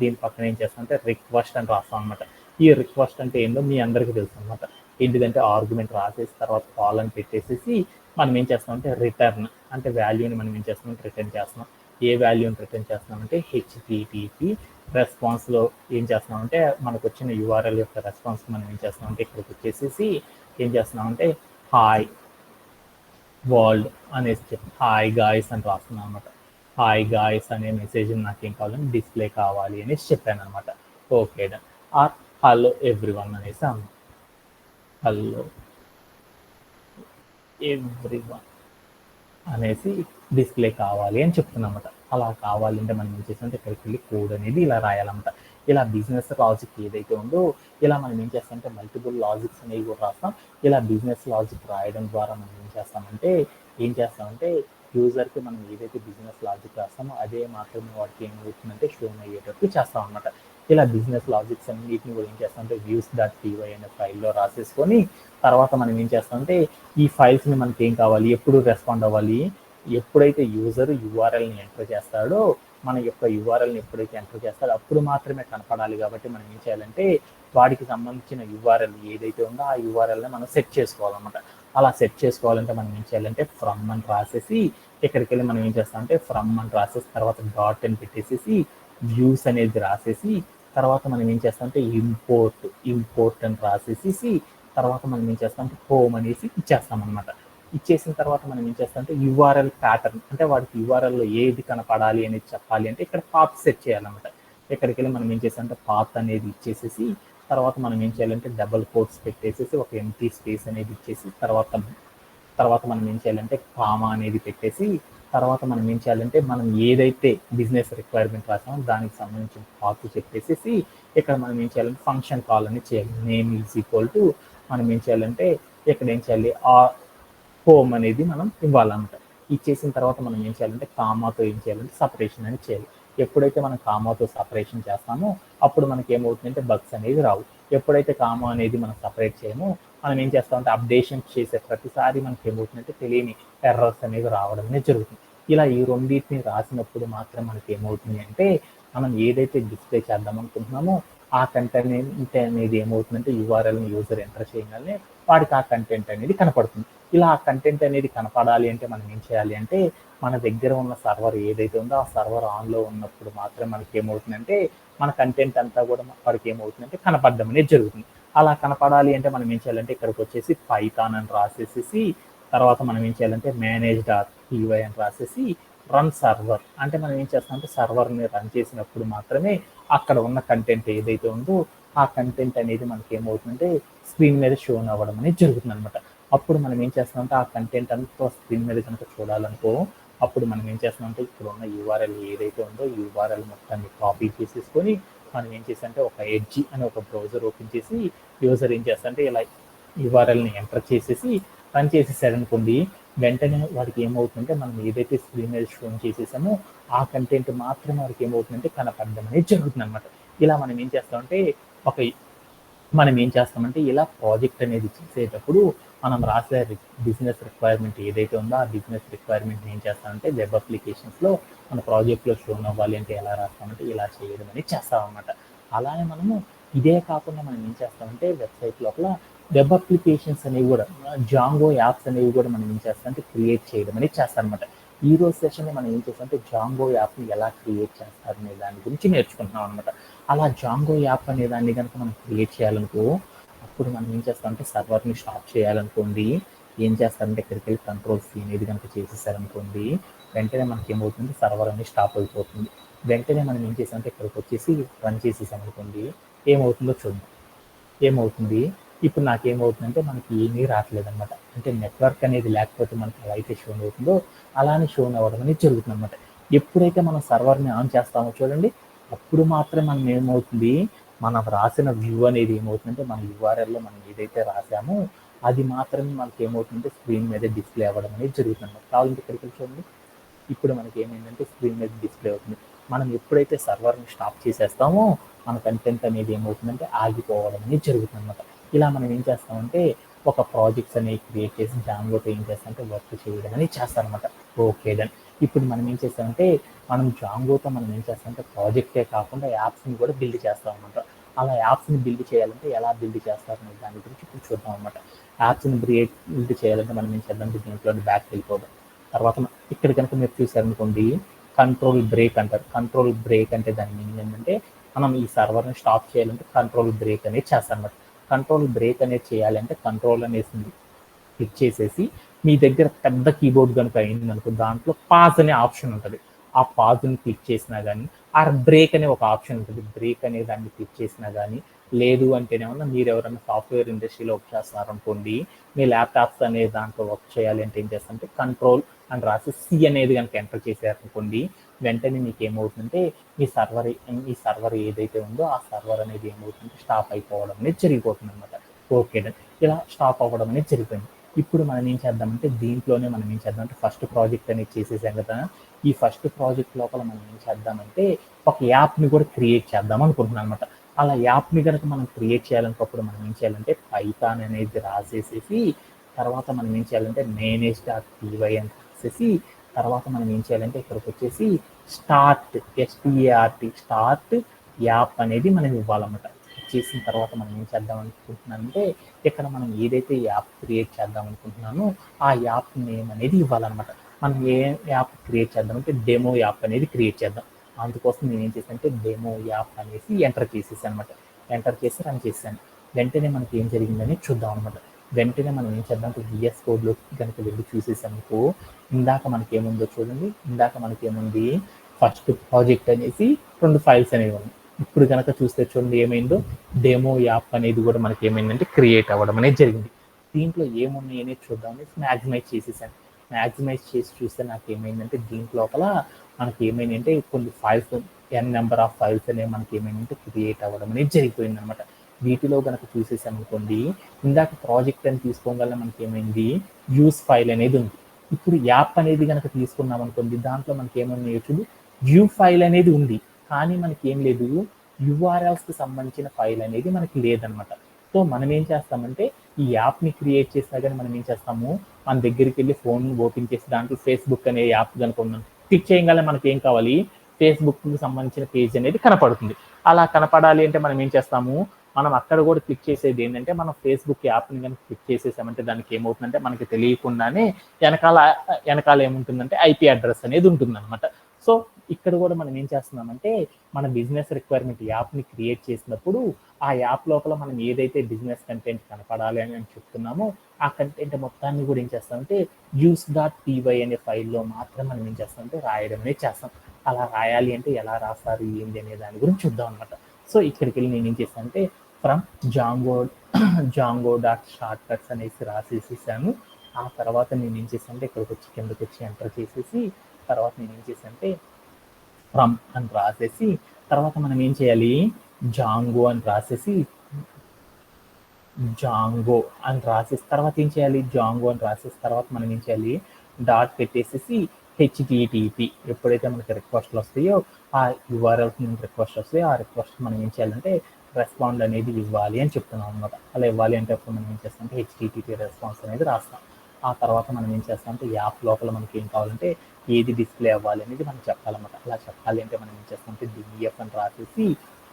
దీని పక్కన ఏం చేస్తామంటే రిక్వెస్ట్ అని రాస్తాం అనమాట. ఈ రిక్వెస్ట్ అంటే ఏందో మీ అందరికీ తెలుసు అనమాట. ఏంటిదంటే ఆర్గ్యుమెంట్ రాసేసి తర్వాత కాల్ అని పెట్టేసేసి మనం ఏం చేస్తామంటే రిటర్న్ అంటే వాల్యూని మనం ఏం చేస్తామంటే రిటర్న్ చేస్తున్నాం. ఏ వాల్యూని రిటర్న్ చేస్తున్నామంటే హెచ్టిటిపి రెస్పాన్స్లో ఏం చేస్తున్నామంటే మనకు వచ్చిన యూఆర్ఎల్ యొక్క రెస్పాన్స్ మనం ఏం చేస్తున్నామంటే ఇక్కడికి వచ్చేసేసి ఏం చేస్తున్నామంటే హాయ్ వరల్డ్ అనేసి చెప్పి హాయ్ గాయస్ అని రాస్తున్నాను అనమాట. హాయ్ గాయస్ అనే మెసేజ్ నాకేం కావాలని డిస్ప్లే కావాలి అనేసి చెప్పాను అనమాట. Okay done. Or hello everyone అనేసి అన్నాను. హలో ఎవ్రీవన్ అనేసి డిస్ప్లే కావాలి అని చెప్తున్నమాట. అలా కావాలంటే మనం ఏం చేస్తామంటే ఇక్కడికి వెళ్ళి కోడ్ అనేది ఇలా రాయాలన్నమాట. ఇలా బిజినెస్ లాజిక్ ఏదైతే ఉందో ఇలా మనం ఏం చేస్తామంటే మల్టిపుల్ లాజిక్స్ అనేవి కూడా రాస్తాం. ఇలా బిజినెస్ లాజిక్ రాయడం ద్వారా మనం ఏం చేస్తామంటే యూజర్కి మనం ఏదైతే బిజినెస్ లాజిక్ రాస్తామో అదే మాత్రమే వాడికి ఏమవుతుందంటే షోన్ అయ్యేటట్టు చేస్తాం అనమాట. ఇలా బిజినెస్ లాజిక్స్ అన్నిటిని కూడా ఏం చేస్తామంటే views.py అనే ఫైల్లో రాసేసుకొని తర్వాత మనం ఏం చేస్తామంటే ఈ ఫైల్స్ని మనకి ఏం కావాలి, ఎప్పుడు రెస్పాండ్ అవ్వాలి, ఎప్పుడైతే యూజర్ యూఆర్ఎల్ని ఎంటర్ చేస్తాడో మన యొక్క యూఆర్ఎల్ని ఎప్పుడైతే ఎంటర్ చేస్తాడో అప్పుడు మాత్రమే కనపడాలి. కాబట్టి మనం ఏం చేయాలంటే వాడికి సంబంధించిన యూఆర్ఎల్ ఏదైతే ఉందో ఆ యూఆర్ఎల్ని మనం సెట్ చేసుకోవాలన్నమాట. అలా సెట్ చేసుకోవాలంటే మనం ఏం చేయాలంటే ఫ్రమ్ అని రాసేసి ఇక్కడికి వెళ్ళి మనం ఏం చేస్తామంటే ఫ్రమ్ అని రాసేసి తర్వాత డాట్ అని పెట్టేసేసి వ్యూస్ అనేది రాసేసి తర్వాత మనం ఏం చేస్తామంటే ఇంపోర్ట్ అని రాసేసి తర్వాత మనం ఏం చేస్తామంటే హోమ్ అనేసి ఇచ్చేస్తాం అనమాట. ఇచ్చేసిన తర్వాత మనం ఏం చేస్తామంటే యూఆర్ఎల్ ప్యాటర్న్ అంటే వాడికి యూఆర్ఎల్లో ఏది కనపడాలి అనేది చెప్పాలి అంటే ఇక్కడ పాత్ సెట్ చేయాలన్నమాట. ఇక్కడికి వెళ్ళి మనం ఏం చేస్తామంటే పాత్ అనేది ఇచ్చేసేసి తర్వాత మనం ఏం చేయాలంటే డబుల్ కోట్స్ పెట్టేసేసి ఒక ఎంటీ స్పేస్ అనేది ఇచ్చేసి తర్వాత మనం ఏం చేయాలంటే కామా అనేది పెట్టేసి తర్వాత మనం ఏం చేయాలంటే మనం ఏదైతే బిజినెస్ రిక్వైర్మెంట్ రాసామో దానికి సంబంధించిన పాత్ చెప్పేసేసి ఇక్కడ మనం ఏం చేయాలంటే ఫంక్షన్ కాల్ అని చేయాలి. నేమ్ ఈజ్ ఈక్వల్ టు మనం ఏం చేయాలంటే ఇక్కడ ఏం చేయాలి ఆ హోమ్ అనేది మనం ఇవ్వాలన్నమాట. ఇచ్చేసిన తర్వాత మనం ఏం చేయాలంటే కామాతో ఏం చేయాలంటే సపరేషన్ అని చేయాలి. ఎప్పుడైతే మనం కామాతో సపరేషన్ చేస్తామో అప్పుడు మనకి ఏమవుతుందంటే బగ్స్ అనేది రావు. ఎప్పుడైతే కామా అనేది మనం సపరేట్ చేయమో మనం ఏం చేస్తామంటే అప్డేషన్ చేసే ప్రతిసారి మనకి ఏమవుతుందంటే తెలియని ఎర్రర్స్ అనేవి రావడం అనేది జరుగుతుంది. ఇలా ఈ రెండింటిని రాసినప్పుడు మాత్రం మనకి ఏమవుతుంది అంటే మనం ఏదైతే డిస్ప్లే చేద్దాం అనుకుంటున్నామో ఆ కంటెంట్ అనేది ఏమవుతుందంటే యూఆర్ఎల్ని యూజర్ ఎంటర్ చేయగానే వాడికి ఆ కంటెంట్ అనేది కనపడుతుంది. ఇలా ఆ కంటెంట్ అనేది కనపడాలి అంటే మనం ఏం చేయాలి అంటే మన దగ్గర ఉన్న సర్వర్ ఏదైతే ఉందో ఆ సర్వర్ ఆన్లో ఉన్నప్పుడు మాత్రం మనకి ఏమవుతుందంటే మన కంటెంట్ అంతా కూడా వాడికి ఏమవుతుందంటే కనపడడం అనేది జరుగుతుంది. అలా కనపడాలి అంటే మనం ఏం చేయాలంటే ఇక్కడికి వచ్చేసి పైథాన్ అని రాసేసి తర్వాత మనం ఏం చేయాలంటే manage.py అని రాసేసి రన్ సర్వర్ అంటే మనం ఏం చేస్తామంటే సర్వర్ని రన్ చేసినప్పుడు మాత్రమే అక్కడ ఉన్న కంటెంట్ ఏదైతే ఉందో ఆ కంటెంట్ అనేది మనకి ఏమవుతుందంటే స్క్రీన్ మీద షో అవ్వడం అనేది జరుగుతుంది అనమాట. అప్పుడు మనం ఏం చేస్తామంటే ఆ కంటెంట్ అంతా స్క్రీన్ మీద కనుక చూడాలనుకో అప్పుడు మనం ఏం చేస్తామంటే ఇక్కడ ఉన్న యూఆర్ఎల్ ఏదైతే ఉందో యూఆర్ఎల్ మొత్తాన్ని కాపీ చేసేసుకొని మనం ఏం చేస్తామంటే ఒక ఎడ్జ్ అని ఒక బ్రౌజర్ ఓపెన్ చేసి యూజర్ ఏం చేస్తామంటే ఇలా యూఆర్ఎల్ని ఎంటర్ చేసేసి రన్ చేసేసారనుకోండి వెంటనే వాడికి ఏమవుతుందంటే మనం ఏదైతే స్క్రీన్ మీద షో చేసేసామో ఆ కంటెంట్ మాత్రమే వాడికి ఏమవుతుందంటే కనపడడం అనేది జరుగుతుంది అనమాట. ఇలా మనం ఏం చేస్తామంటే ఇలా ప్రాజెక్ట్ అనేది చేసేటప్పుడు మనం రాసే బిజినెస్ రిక్వైర్మెంట్ ఏదైతే ఉందో ఆ బిజినెస్ రిక్వైర్మెంట్ ఏం చేస్తామంటే వెబ్ అప్లికేషన్స్లో మన ప్రాజెక్ట్లో షో అవ్వాలి అంటే ఎలా రాస్తామంటే ఇలా చేయడం అనేది చేస్తామన్నమాట. అలానే మనము ఇదే కాకుండా మనం ఏం చేస్తామంటే వెబ్సైట్ లోపల వెబ్ అప్లికేషన్స్ అనేవి కూడా జాంగో యాప్స్ అనేవి కూడా మనం ఏం చేస్తామంటే క్రియేట్ చేయడం అనేది చేస్తామన్నమాట. ఈ రోజు సెషన్లో మనం ఏం చేస్తామంటే జాంగో యాప్ని ఎలా క్రియేట్ చేస్తారు అనే దాని గురించి నేర్చుకుంటున్నాం అనమాట. అలా జాంగో యాప్ అనే దాన్ని కనుక మనం క్రియేట్ చేయాలనుకో అప్పుడు మనం ఏం చేస్తామంటే సర్వర్ని స్టాప్ చేయాలనుకోండి ఏం చేస్తారంటే ఇక్కడికి వెళ్ళి కంట్రోల్-C అనేది కనుక చేసేసారనుకోండి వెంటనే మనకి ఏమవుతుంది సర్వర్ అనేది స్టాప్ అయిపోతుంది. వెంటనే మనం ఏం చేసామంటే ఇక్కడికి వచ్చేసి రన్ చేసేసామనుకోండి ఏమవుతుందో చూద్దాం. ఏమవుతుంది ఇప్పుడు నాకేమవుతుందంటే మనకి ఏమీ రావట్లేదు అనమాట. అంటే నెట్వర్క్ అనేది లేకపోతే మనకి ఎలా అయితే షోన్ అవుతుందో అలానే షోన్ అవ్వడం అనేది జరుగుతుంది అనమాట. ఎప్పుడైతే మనం సర్వర్ని ఆన్ చేస్తామో చూడండి అప్పుడు మాత్రం మనం ఏమవుతుంది మనం రాసిన వ్యూ అనేది ఏమవుతుందంటే మన యూఆర్ఎల్లో మనం ఏదైతే రాసామో అది మాత్రమే మనకి ఏమవుతుందంటే స్క్రీన్ మీద డిస్ప్లే అవ్వడం అనేది జరుగుతుంది. కావాలంటే ఇక్కడికి చూడండి ఇప్పుడు మనకి ఏమైందంటే స్క్రీన్ మీద డిస్ప్లే అవుతుంది. మనం ఎప్పుడైతే సర్వర్ని స్టాప్ చేసేస్తామో మన కంటెంట్ అనేది ఏమవుతుందంటే ఆగిపోవడం అనేది జరుగుతుంది అనమాట. ఇలా మనం ఏం చేస్తామంటే ఒక ప్రాజెక్ట్స్ అనేవి క్రియేట్ చేసి జాంగోతో ఏం చేస్తామంటే వర్క్ చేయడం అనేది చేస్తారనమాట. Okay done. ఇప్పుడు మనం ఏం చేస్తామంటే మనం జాంగోతో మనం ఏం చేస్తామంటే ప్రాజెక్టే కాకుండా యాప్స్ని కూడా బిల్డ్ చేస్తాం అనమాట. అలా యాప్స్ని బిల్డ్ చేయాలంటే ఎలా బిల్డ్ చేస్తారనే దాని గురించి ఇప్పుడు చూద్దాం అనమాట. యాప్స్ని బిల్డ్ చేయాలంటే మనం ఏం చేద్దాం దీంట్లో బ్యాక్ వెళ్ళిపోదాం. తర్వాత ఇక్కడ కనుక మీరు చూసారనుకోండి కంట్రోల్ బ్రేక్ అంటారు. కంట్రోల్ బ్రేక్ అంటే దాని మీనింగ్ ఏంటంటే మనం ఈ సర్వర్ని స్టాప్ చేయాలంటే కంట్రోల్ బ్రేక్ అనేది చేస్తారన్నమాట. కంట్రోల్ బ్రేక్ అనేది చేయాలంటే కంట్రోల్ అనేసి ఉంది క్లిక్ చేసేసి మీ దగ్గర పెద్ద కీబోర్డ్ కనుక అయిందనుకో దాంట్లో పాజ్ అనే ఆప్షన్ ఉంటుంది. ఆ పాజ్ని క్లిక్ చేసినా కానీ, ఆ బ్రేక్ అనే ఒక ఆప్షన్ ఉంటుంది. బ్రేక్ అనే దాన్ని క్లిక్ చేసినా కానీ, లేదు అంటేనేమన్నా మీరు ఎవరైనా సాఫ్ట్వేర్ ఇండస్ట్రీలో వర్క్ చేస్తున్నారనుకోండి, మీ ల్యాప్టాప్స్ అనే దాంట్లో వర్క్ చేయాలి అంటే ఏం చేస్తారంటే కంట్రోల్ అని రాసి సి అనేది కనుక ఎంటర్ చేశారనుకోండి, వెంటనే మీకు ఏమవుతుందంటే మీ సర్వర్ ఏదైతే ఉందో ఆ సర్వర్ అనేది ఏమవుతుందంటే స్టాప్ అయిపోవడం అనేది జరిగిపోతుంది అనమాట. Okay done. ఇలా స్టాప్ అవ్వడం అనేది జరిగిపోయింది. ఇప్పుడు మనం ఏం చేద్దామంటే దీంట్లోనే మనం ఏం చేద్దామంటే ఫస్ట్ ప్రాజెక్ట్ అనేది చేసేసాం కదా. ఈ ఫస్ట్ ప్రాజెక్ట్ లోపల మనం ఏం చేద్దామంటే ఒక యాప్ని కూడా క్రియేట్ చేద్దాం అనుకుంటున్నాం అనమాట. అలా యాప్ని కనుక మనం క్రియేట్ చేయాలనుకున్నప్పుడు మనం ఏం చేయాలంటే పైథాన్ అనేది రాసేసేసి తర్వాత మనం ఏం చేయాలంటే manage.py అని రాసేసి తర్వాత మనం ఏం చేయాలంటే ఇక్కడికి వచ్చేసి స్టార్ట్ యాప్ అనేది మనం ఇవ్వాలన్నమాట. చేసిన తర్వాత మనం ఏం చేద్దాం అనుకుంటున్నామంటే ఇక్కడ మనం ఏదైతే యాప్ క్రియేట్ చేద్దాం అనుకుంటున్నామో ఆ యాప్ నేమ్ అనేది ఇవ్వాలన్నమాట. మనం ఏ యాప్ క్రియేట్ చేద్దామంటే డెమో యాప్ అనేది క్రియేట్ చేద్దాం. అందుకోసం నేను ఏం చేశానంటే డెమో యాప్ అనేసి ఎంటర్ చేసేసాను అనమాట. ఎంటర్ చేసి రన్ చేశాను. వెంటనే మనకి ఏం జరిగిందని చూద్దాం అనమాట. వెంటనే మనం ఏం చేద్దామంటే విఎస్ కోడ్లో కనుక వెళ్ళి చూసేసానుకో ఇందాక మనకి ఏముందో చూడండి. ఇందాక మనకి ఏముంది ఫస్ట్ ప్రాజెక్ట్ అనేసి 2 ఫైల్స్ అనేవి ఉన్నాయి. ఇప్పుడు కనుక చూస్తే చూడండి ఏమైందో డెమో యాప్ అనేది కూడా మనకి ఏమైందంటే క్రియేట్ అవ్వడం అనేది జరిగింది. దీంట్లో ఏమున్నాయి అనేది చూద్దామని మ్యాక్సిమైజ్ చేసేసాను. మ్యాక్సిమైజ్ చేసి చూస్తే నాకు ఏమైందంటే దీంట్లోపల మనకి ఏమైందంటే కొన్ని ఫైల్స్ నెంబర్ ఆఫ్ ఫైల్స్ అనేవి మనకి ఏమైందంటే క్రియేట్ అవ్వడం అనేది జరిగిపోయింది అనమాట. వీటిలో కనుక చూసేసాం అనుకోండి ఇందాక ప్రాజెక్ట్ అని తీసుకోగల మనకి ఏమైంది యూస్ ఫైల్ అనేది ఉంది. ఇప్పుడు యాప్ అనేది కనుక తీసుకున్నాం అనుకోండి దాంట్లో మనకి ఏమన్నా చూడు వ్యూ ఫైల్ అనేది ఉంది. కానీ మనకి ఏం లేదు యూఆర్ఎల్స్కి సంబంధించిన ఫైల్ అనేది మనకి లేదనమాట. సో మనం ఏం చేస్తామంటే ఈ యాప్ని క్రియేట్ చేసినా కానీ మనం ఏం చేస్తాము మన దగ్గరికి వెళ్ళి ఫోన్ ఓపెన్ చేసి దాంట్లో ఫేస్బుక్ అనే యాప్ కనుక ఉన్నాం క్లిక్ చేయగానే మనకి ఏం కావాలి ఫేస్బుక్కి సంబంధించిన పేజ్ అనేది కనపడుతుంది. అలా కనపడాలి అంటే మనం ఏం చేస్తాము మనం అక్కడ కూడా క్లిక్ చేసేది ఏంటంటే మనం ఫేస్బుక్ యాప్ని కనుక క్లిక్ చేసేసామంటే దానికి ఏమవుతుందంటే మనకి తెలియకుండానే వెనకాల ఏముంటుందంటే ఐపీ అడ్రస్ అనేది ఉంటుందన్నమాట. సో ఇక్కడ కూడా మనం ఏం చేస్తున్నామంటే మన బిజినెస్ రిక్వైర్మెంట్ యాప్ని క్రియేట్ చేసినప్పుడు ఆ యాప్ లోపల మనం ఏదైతే బిజినెస్ కంటెంట్ కనపడాలి అని చెప్తున్నామో ఆ కంటెంట్ మొత్తాన్ని కూడా ఏం చేస్తామంటే use.py అనే ఫైల్లో మాత్రం మనం ఏం చేస్తామంటే రాయడం అనేది చేస్తాం. అలా రాయాలి అంటే ఎలా రాస్తారు ఏంటి అనే దాని గురించి చూద్దాం అనమాట. సో ఇక్కడికి వెళ్ళి నేను ఏం చేస్తాను అంటే ఫ్రమ్ Django.shortcuts అనేసి రాసేసేసాను. ఆ తర్వాత నేను ఏం చేశాను అంటే ఇక్కడికి వచ్చి కిందకి వచ్చి ఎంటర్ చేసేసి తర్వాత నేను ఏం చేశాను అంటే ఫ్రమ్ అని రాసేసి తర్వాత మనం ఏం చేయాలి జాంగో అని రాసేసి తర్వాత ఏం చేయాలి జాంగో అని రాసేసి తర్వాత మనం ఏం చేయాలి డాట్ పెట్టేసేసి హెచ్టిటిపి ఎప్పుడైతే మనకి రిక్వెస్ట్లు వస్తాయో ఆ యూఆర్ఎల్స్ నుంచి రిక్వెస్ట్ వస్తాయో ఆ రిక్వెస్ట్ మనం ఏం చేయాలంటే రెస్పాండ్ అనేది ఇవ్వాలి అని చెప్తున్నాం అనమాట. అలా ఇవ్వాలి అంటే అప్పుడు మనం ఏం చేస్తామంటే హెచ్టిటిపి రెస్పాన్స్ అనేది రాస్తాం. ఆ తర్వాత మనం ఏం చేస్తామంటే యాప్ లోపల మనకి ఏం కావాలంటే ఏది డిస్ప్లే అవ్వాలి అనేది మనం చెప్పాలన్నమాట. అలా చెప్పాలి అంటే మనం ఏం చేస్తామంటే డిఎఫ్ అని రాసేసి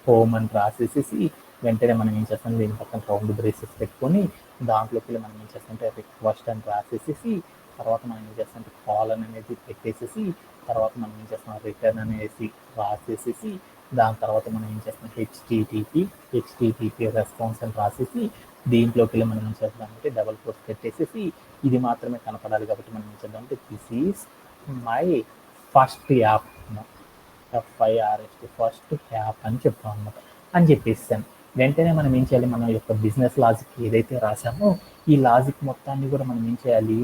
హోమ్ అని రాసేసేసి వెంటనే మనం ఏం చేస్తాం దీని పక్కన రౌండ్ బ్రేసెస్ పెట్టుకొని దాంట్లోకి మనం ఏం చేస్తామంటే రిక్వెస్ట్ అని రాసేసేసి తర్వాత మనం ఏం చేస్తామంటే కాలన్ అనేది పెట్టేసేసి తర్వాత మనం ఏం చేస్తాం రిటర్న్ అనేసి రాసేసేసి దాని తర్వాత మనం ఏం చేస్తాం హెచ్టిటిపి రెస్పాన్స్ అని రాసేసి దీంట్లోకి వెళ్ళి మనం ఏం చేద్దామంటే డబల్ కోట్స్ పెట్టేసేసి ఇది మాత్రమే కనపడాలి కాబట్టి మనం ఏం చేద్దామంటే this is my first app FIRST first app అని చెప్తాం అనమాట అని చెప్పేసాను. వెంటనే మనం ఏం చేయాలి మన యొక్క బిజినెస్ లాజిక్ ఏదైతే రాసామో ఈ లాజిక్ మొత్తాన్ని కూడా మనం ఏం చేయాలి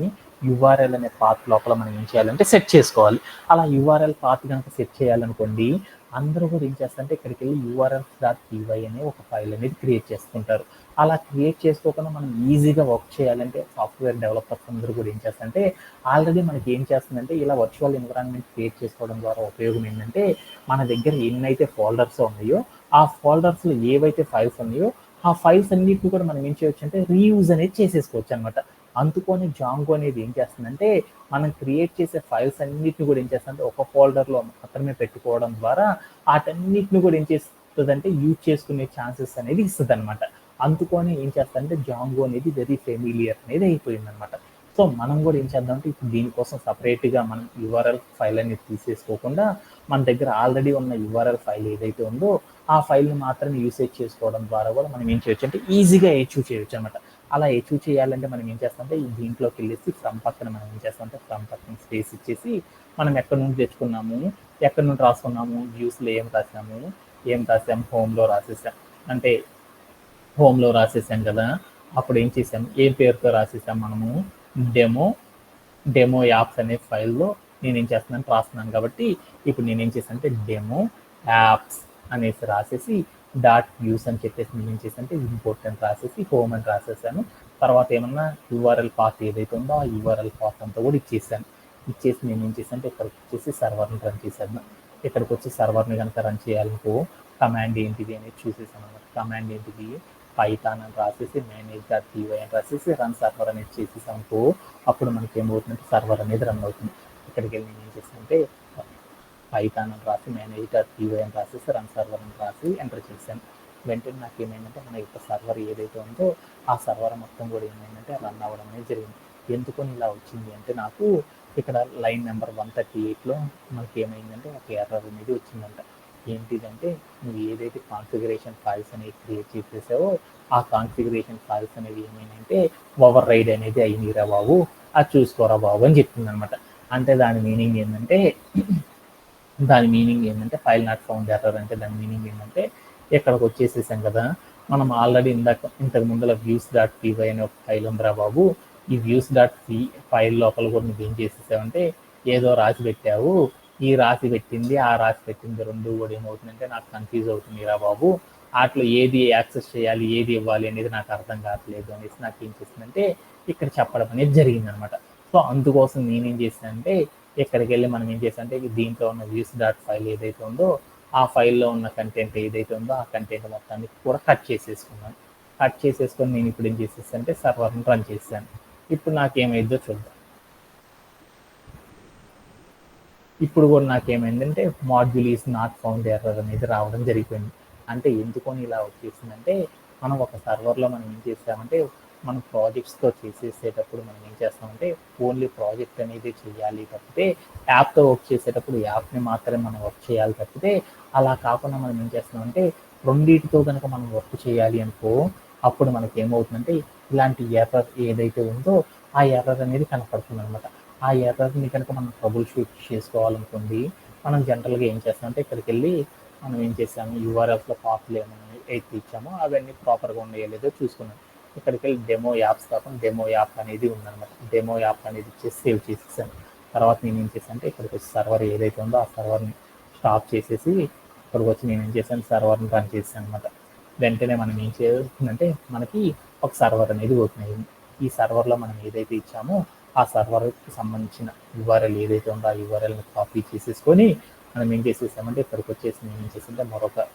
యూఆర్ఎల్ అనే పాత్ లోపల మనం ఏం చేయాలంటే సెట్ చేసుకోవాలి. అలా యూఆర్ఎల్ పాత్ కనుక సెట్ చేయాలనుకోండి అందరూ కూడా ఏం చేస్తారంటే ఇక్కడికి వెళ్ళి urls.py అనే ఒక ఫైల్ అనేది క్రియేట్ చేసుకుంటారు. అలా క్రియేట్ చేసుకోకుండా మనం ఈజీగా వర్క్ చేయాలంటే సాఫ్ట్వేర్ డెవలపర్స్ అందరూ కూడా ఏం చేస్తారంటే ఆల్రెడీ మనకి ఏం చేస్తుందంటే ఇలా వర్చువల్ ఎన్విరాన్మెంట్ క్రియేట్ చేసుకోవడం ద్వారా ఉపయోగం ఏంటంటే మన దగ్గర ఎన్నైతే ఫోల్డర్స్ ఉన్నాయో ఆ ఫోల్డర్స్లో ఏవైతే ఫైల్స్ ఉన్నాయో ఆ ఫైల్స్ అన్నిటిని కూడా మనం ఏం చేయొచ్చు అంటే రీయూజ్ అనేది చేసేసుకోవచ్చు అనమాట. అందుకని జాంగో అనేది ఏం చేస్తుందంటే మనం క్రియేట్ చేసే ఫైల్స్ అన్నిటిని కూడా ఏం చేస్తుందంటే ఒక ఫోల్డర్లో మాత్రమే పెట్టుకోవడం ద్వారా వాటన్నిటిని కూడా ఏం చేస్తుందంటే యూజ్ చేసుకునే ఛాన్సెస్ అనేది ఇస్తుంది అనమాట. అందుకని ఏం చేస్తారంటే జాంగో అనేది వెరీ ఫెమిలియర్ అనేది అయిపోయింది అనమాట. సో మనం కూడా ఏం చేద్దామంటే ఇప్పుడు దీనికోసం సపరేట్గా మనం యూఆర్ఎల్ ఫైల్ అనేది తీసేసుకోకుండా మన దగ్గర ఆల్రెడీ ఉన్న యూఆర్ఎల్ ఫైల్ ఏదైతే ఉందో ఆ ఫైల్ని మాత్రమే యూసేజ్ చేసుకోవడం ద్వారా కూడా మనం ఏం చేయొచ్చు అంటే ఈజీగా అచీవ్ చేయొచ్చు అనమాట. అలా అచీవ్ చేయాలంటే మనం ఏం చేస్తామంటే దీంట్లోకి వెళ్ళేసి ఫ్రమ్ పక్కన మనం ఏం చేస్తామంటే ఫ్రమ్ పక్కన స్పేస్ ఇచ్చేసి మనం ఎక్కడి నుండి తెచ్చుకున్నాము, ఎక్కడి నుండి రాసుకున్నాము, వ్యూస్లో ఏం రాసాము హోమ్లో రాసేసాం. అంటే హోమ్లో రాసేసాం కదా, అప్పుడు ఏం చేసాం, ఏ పేరుతో రాసేసాం మనము, డెమో యాప్స్ అనే ఫైల్లో నేనేం చేస్తున్నాను రాస్తున్నాను. కాబట్టి ఇప్పుడు నేనేం చేశాను అంటే డెమో యాప్స్ అనేసి రాసేసి డాట్ వ్యూస్ అని చెప్పేసి నేనేం చేశాను అంటే ఇంపోర్ట్ అని రాసేసి హోమ్ అని రాసేసాను. తర్వాత ఏమన్నా యూఆర్ఎల్ పాత్ ఏదైతే ఉందో ఆ యూఆర్ఎల్ పాత్ అంతా కూడా ఇచ్చేసాను. ఇచ్చేసి నేను ఏం చేశాను అంటే ఇక్కడికి వచ్చేసి సర్వర్ని రన్ చేశాను. ఇక్కడికి వచ్చి సర్వర్ని కనుక రన్ చేయాలనుకో కమాండ్ ఏంటిది అనేది చూసేసాను అనమాట. కమాండ్ ఏంటిది, పైథాన్ అని రాసేసి manage.py అని రాసేసి రన్ సర్వర్ అనేది చేసేసానుకో అప్పుడు మనకి ఏమవుతుందంటే సర్వర్ అనేది రన్ అవుతుంది. ఇక్కడికి వెళ్ళి నేను ఏం చేశానంటే పైథాన్ అని రాసి manage.py అని రాసేసి రన్ సర్వర్ అని రాసి ఎంటర్ చేశాను. వెంటనే నాకు ఏమైందంటే మన యొక్క సర్వర్ ఏదైతే ఉందో ఆ సర్వర్ మొత్తం కూడా ఏమైందంటే రన్ అవ్వడం అనేది జరిగింది. ఎందుకని ఇలా వచ్చింది అంటే నాకు ఇక్కడ లైన్ నెంబర్ 138లో మనకి ఏమైందంటే ఒక ఎర్రర్ అనేది వచ్చిందంట. ఏంటిదంటే నువ్వు ఏదైతే కాన్ఫిగరేషన్ ఫైల్స్ అనేవి క్రియేట్ చేసేసావో ఆ కాన్ఫిగరేషన్ ఫైల్స్ అనేవి ఏమైందంటే ఓవర్ రైడ్ అనేది అయినరా బాబు, అది చూసుకోరా బాబు అని చెప్తుంది అనమాట. అంటే దాని మీనింగ్ ఏంటంటే ఫైల్ నాట్ ఫౌండ్ ఎర్రర్ అంటే దాని మీనింగ్ ఏంటంటే ఇక్కడికి వచ్చేసేసాం కదా, మనం ఆల్రెడీ ఇంతకు ముందులో views.py అనే ఒక ఫైల్ ఉందిరా బాబు, ఈ views.py ఫైల్ లోపల కూడా నువ్వు ఏం చేసేసావంటే ఏదో రాసి పెట్టావు, ఈ రాసి పెట్టింది ఆ రాసి పెట్టింది రెండు కూడా ఏమవుతుందంటే నాకు కన్ఫ్యూజ్ అవుతుంది రా బాబు, వాటిలో ఏది యాక్సెస్ చేయాలి ఏది ఇవ్వాలి అనేది నాకు అర్థం కావట్లేదు అనేసి నాకు ఏం చేసిందంటే ఇక్కడ చెప్పడం అనేది జరిగిందనమాట. సో అందుకోసం నేనేం చేశానంటే ఇక్కడికి వెళ్ళి మనం ఏం చేసామంటే దీంట్లో ఉన్న views.file ఏదైతే ఉందో ఆ ఫైల్లో ఉన్న కంటెంట్ ఏదైతే ఉందో ఆ కంటెంట్ మొత్తాన్ని కూడా కట్ చేసేసుకున్నాను. కట్ చేసేసుకొని నేను ఇప్పుడు ఏం చేసేసానంటే సర్వర్ని రన్ చేశాను. ఇప్పుడు నాకేమైందో చూద్దాం. ఇప్పుడు కూడా నాకేమైందంటే module is not found error అనేది రావడం జరిగిపోయింది. అంటే ఎందుకొని ఇలా వచ్చేసిందంటే మనం ఒక సర్వర్లో మనం ఏం చేస్తామంటే మనం ప్రాజెక్ట్స్తో చేసేటప్పుడు మనం ఏం చేస్తామంటే ఓన్లీ ప్రాజెక్ట్ అనేది చేయాలి తప్పితే యాప్తో వర్క్ చేసేటప్పుడు యాప్ని మాత్రమే మనం వర్క్ చేయాలి తప్పితే అలా కాకుండా మనం ఏం చేస్తున్నామంటే రెండింటితో కనుక మనం వర్క్ చేయాలి అనుకో అప్పుడు మనకి ఏమవుతుందంటే ఇలాంటి ఎర్రర్ ఏదైతే ఉందో ఆ ఎర్రర్ అనేది కనపడుతుంది అనమాట. ఆ ఎర్రర్ని కనుక మనం ట్రబుల్ షూట్ చేసుకోవాలనుకోండి మనం జనరల్గా ఏం చేస్తామంటే ఇక్కడికి వెళ్ళి మనం ఏం చేసాము యూఆర్ఎల్స్లో పాత్లు ఏమైనా అయితే ఇచ్చామో అవన్నీ ప్రాపర్గా ఉన్నాయో లేదో చూసుకున్నాం. ఇక్కడికి వెళ్ళి డెమో యాప్స్ కాకుండా డెమో యాప్ అనేది ఉందన్నమాట. డెమో యాప్ అనేది ఇచ్చేసి సేవ్ చేసేసాను. తర్వాత నేను ఏం చేశాను అంటే ఇక్కడికి వచ్చి సర్వర్ ఏదైతే ఉందో ఆ సర్వర్ని స్టాప్ చేసేసి ఇక్కడికి వచ్చి నేను ఏం చేశాను సర్వర్ని రన్ చేశాను అనమాట. వెంటనే మనం ఏం చేయాలంటే మనకి ఒక సర్వర్ అనేది ఓపెన్ అయ్యింది. ఈ సర్వర్లో మనం ఏదైతే ఇచ్చామో ఆ సర్వర్కి సంబంధించిన యూఆర్ఎల్ ఏదైతే ఉందో ఆ యూఆర్ఎల్ని కాపీ చేసేసుకొని మనం ఏం చేసేసామంటే ఇక్కడికి వచ్చేసి నేను ఏం చేసింటే మరొక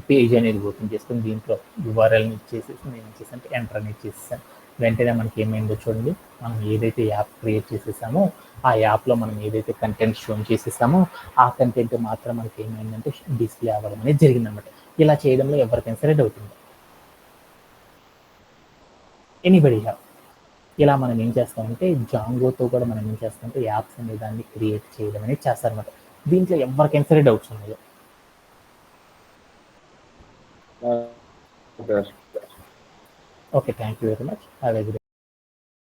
పేజ్ అనేది ఓపెన్ చేసుకొని దీంట్లో యూఆర్ఎల్ని ఇచ్చేసేసి నేను ఏం చేసానంటే ఎంటర్ అనేది చేసేసాను. వెంటనే మనకి ఏమైందో చూడండి, మనం ఏదైతే యాప్ క్రియేట్ చేసేసామో ఆ యాప్లో మనం ఏదైతే కంటెంట్ షోన్ చేసేసామో ఆ కంటెంట్ మాత్రం మనకి ఏమైందంటే డిస్ప్లే అవ్వడం అనేది జరిగిందనమాట. ఇలా చేయడంలో ఎవరికైనా సరే డౌట్ ఉంది? Anybody have? ఇలా మనం ఏం చేస్తామంటే జాంగోతో కూడా మనం ఏం చేస్తామంటే యాప్స్ అనే దాన్ని క్రియేట్ చేయడం అనేది చేస్తారనమాట. దీంట్లో ఎవరికైనా సరే డౌట్స్ ఉన్నాయో? Okay, thank you very much. Have a good day.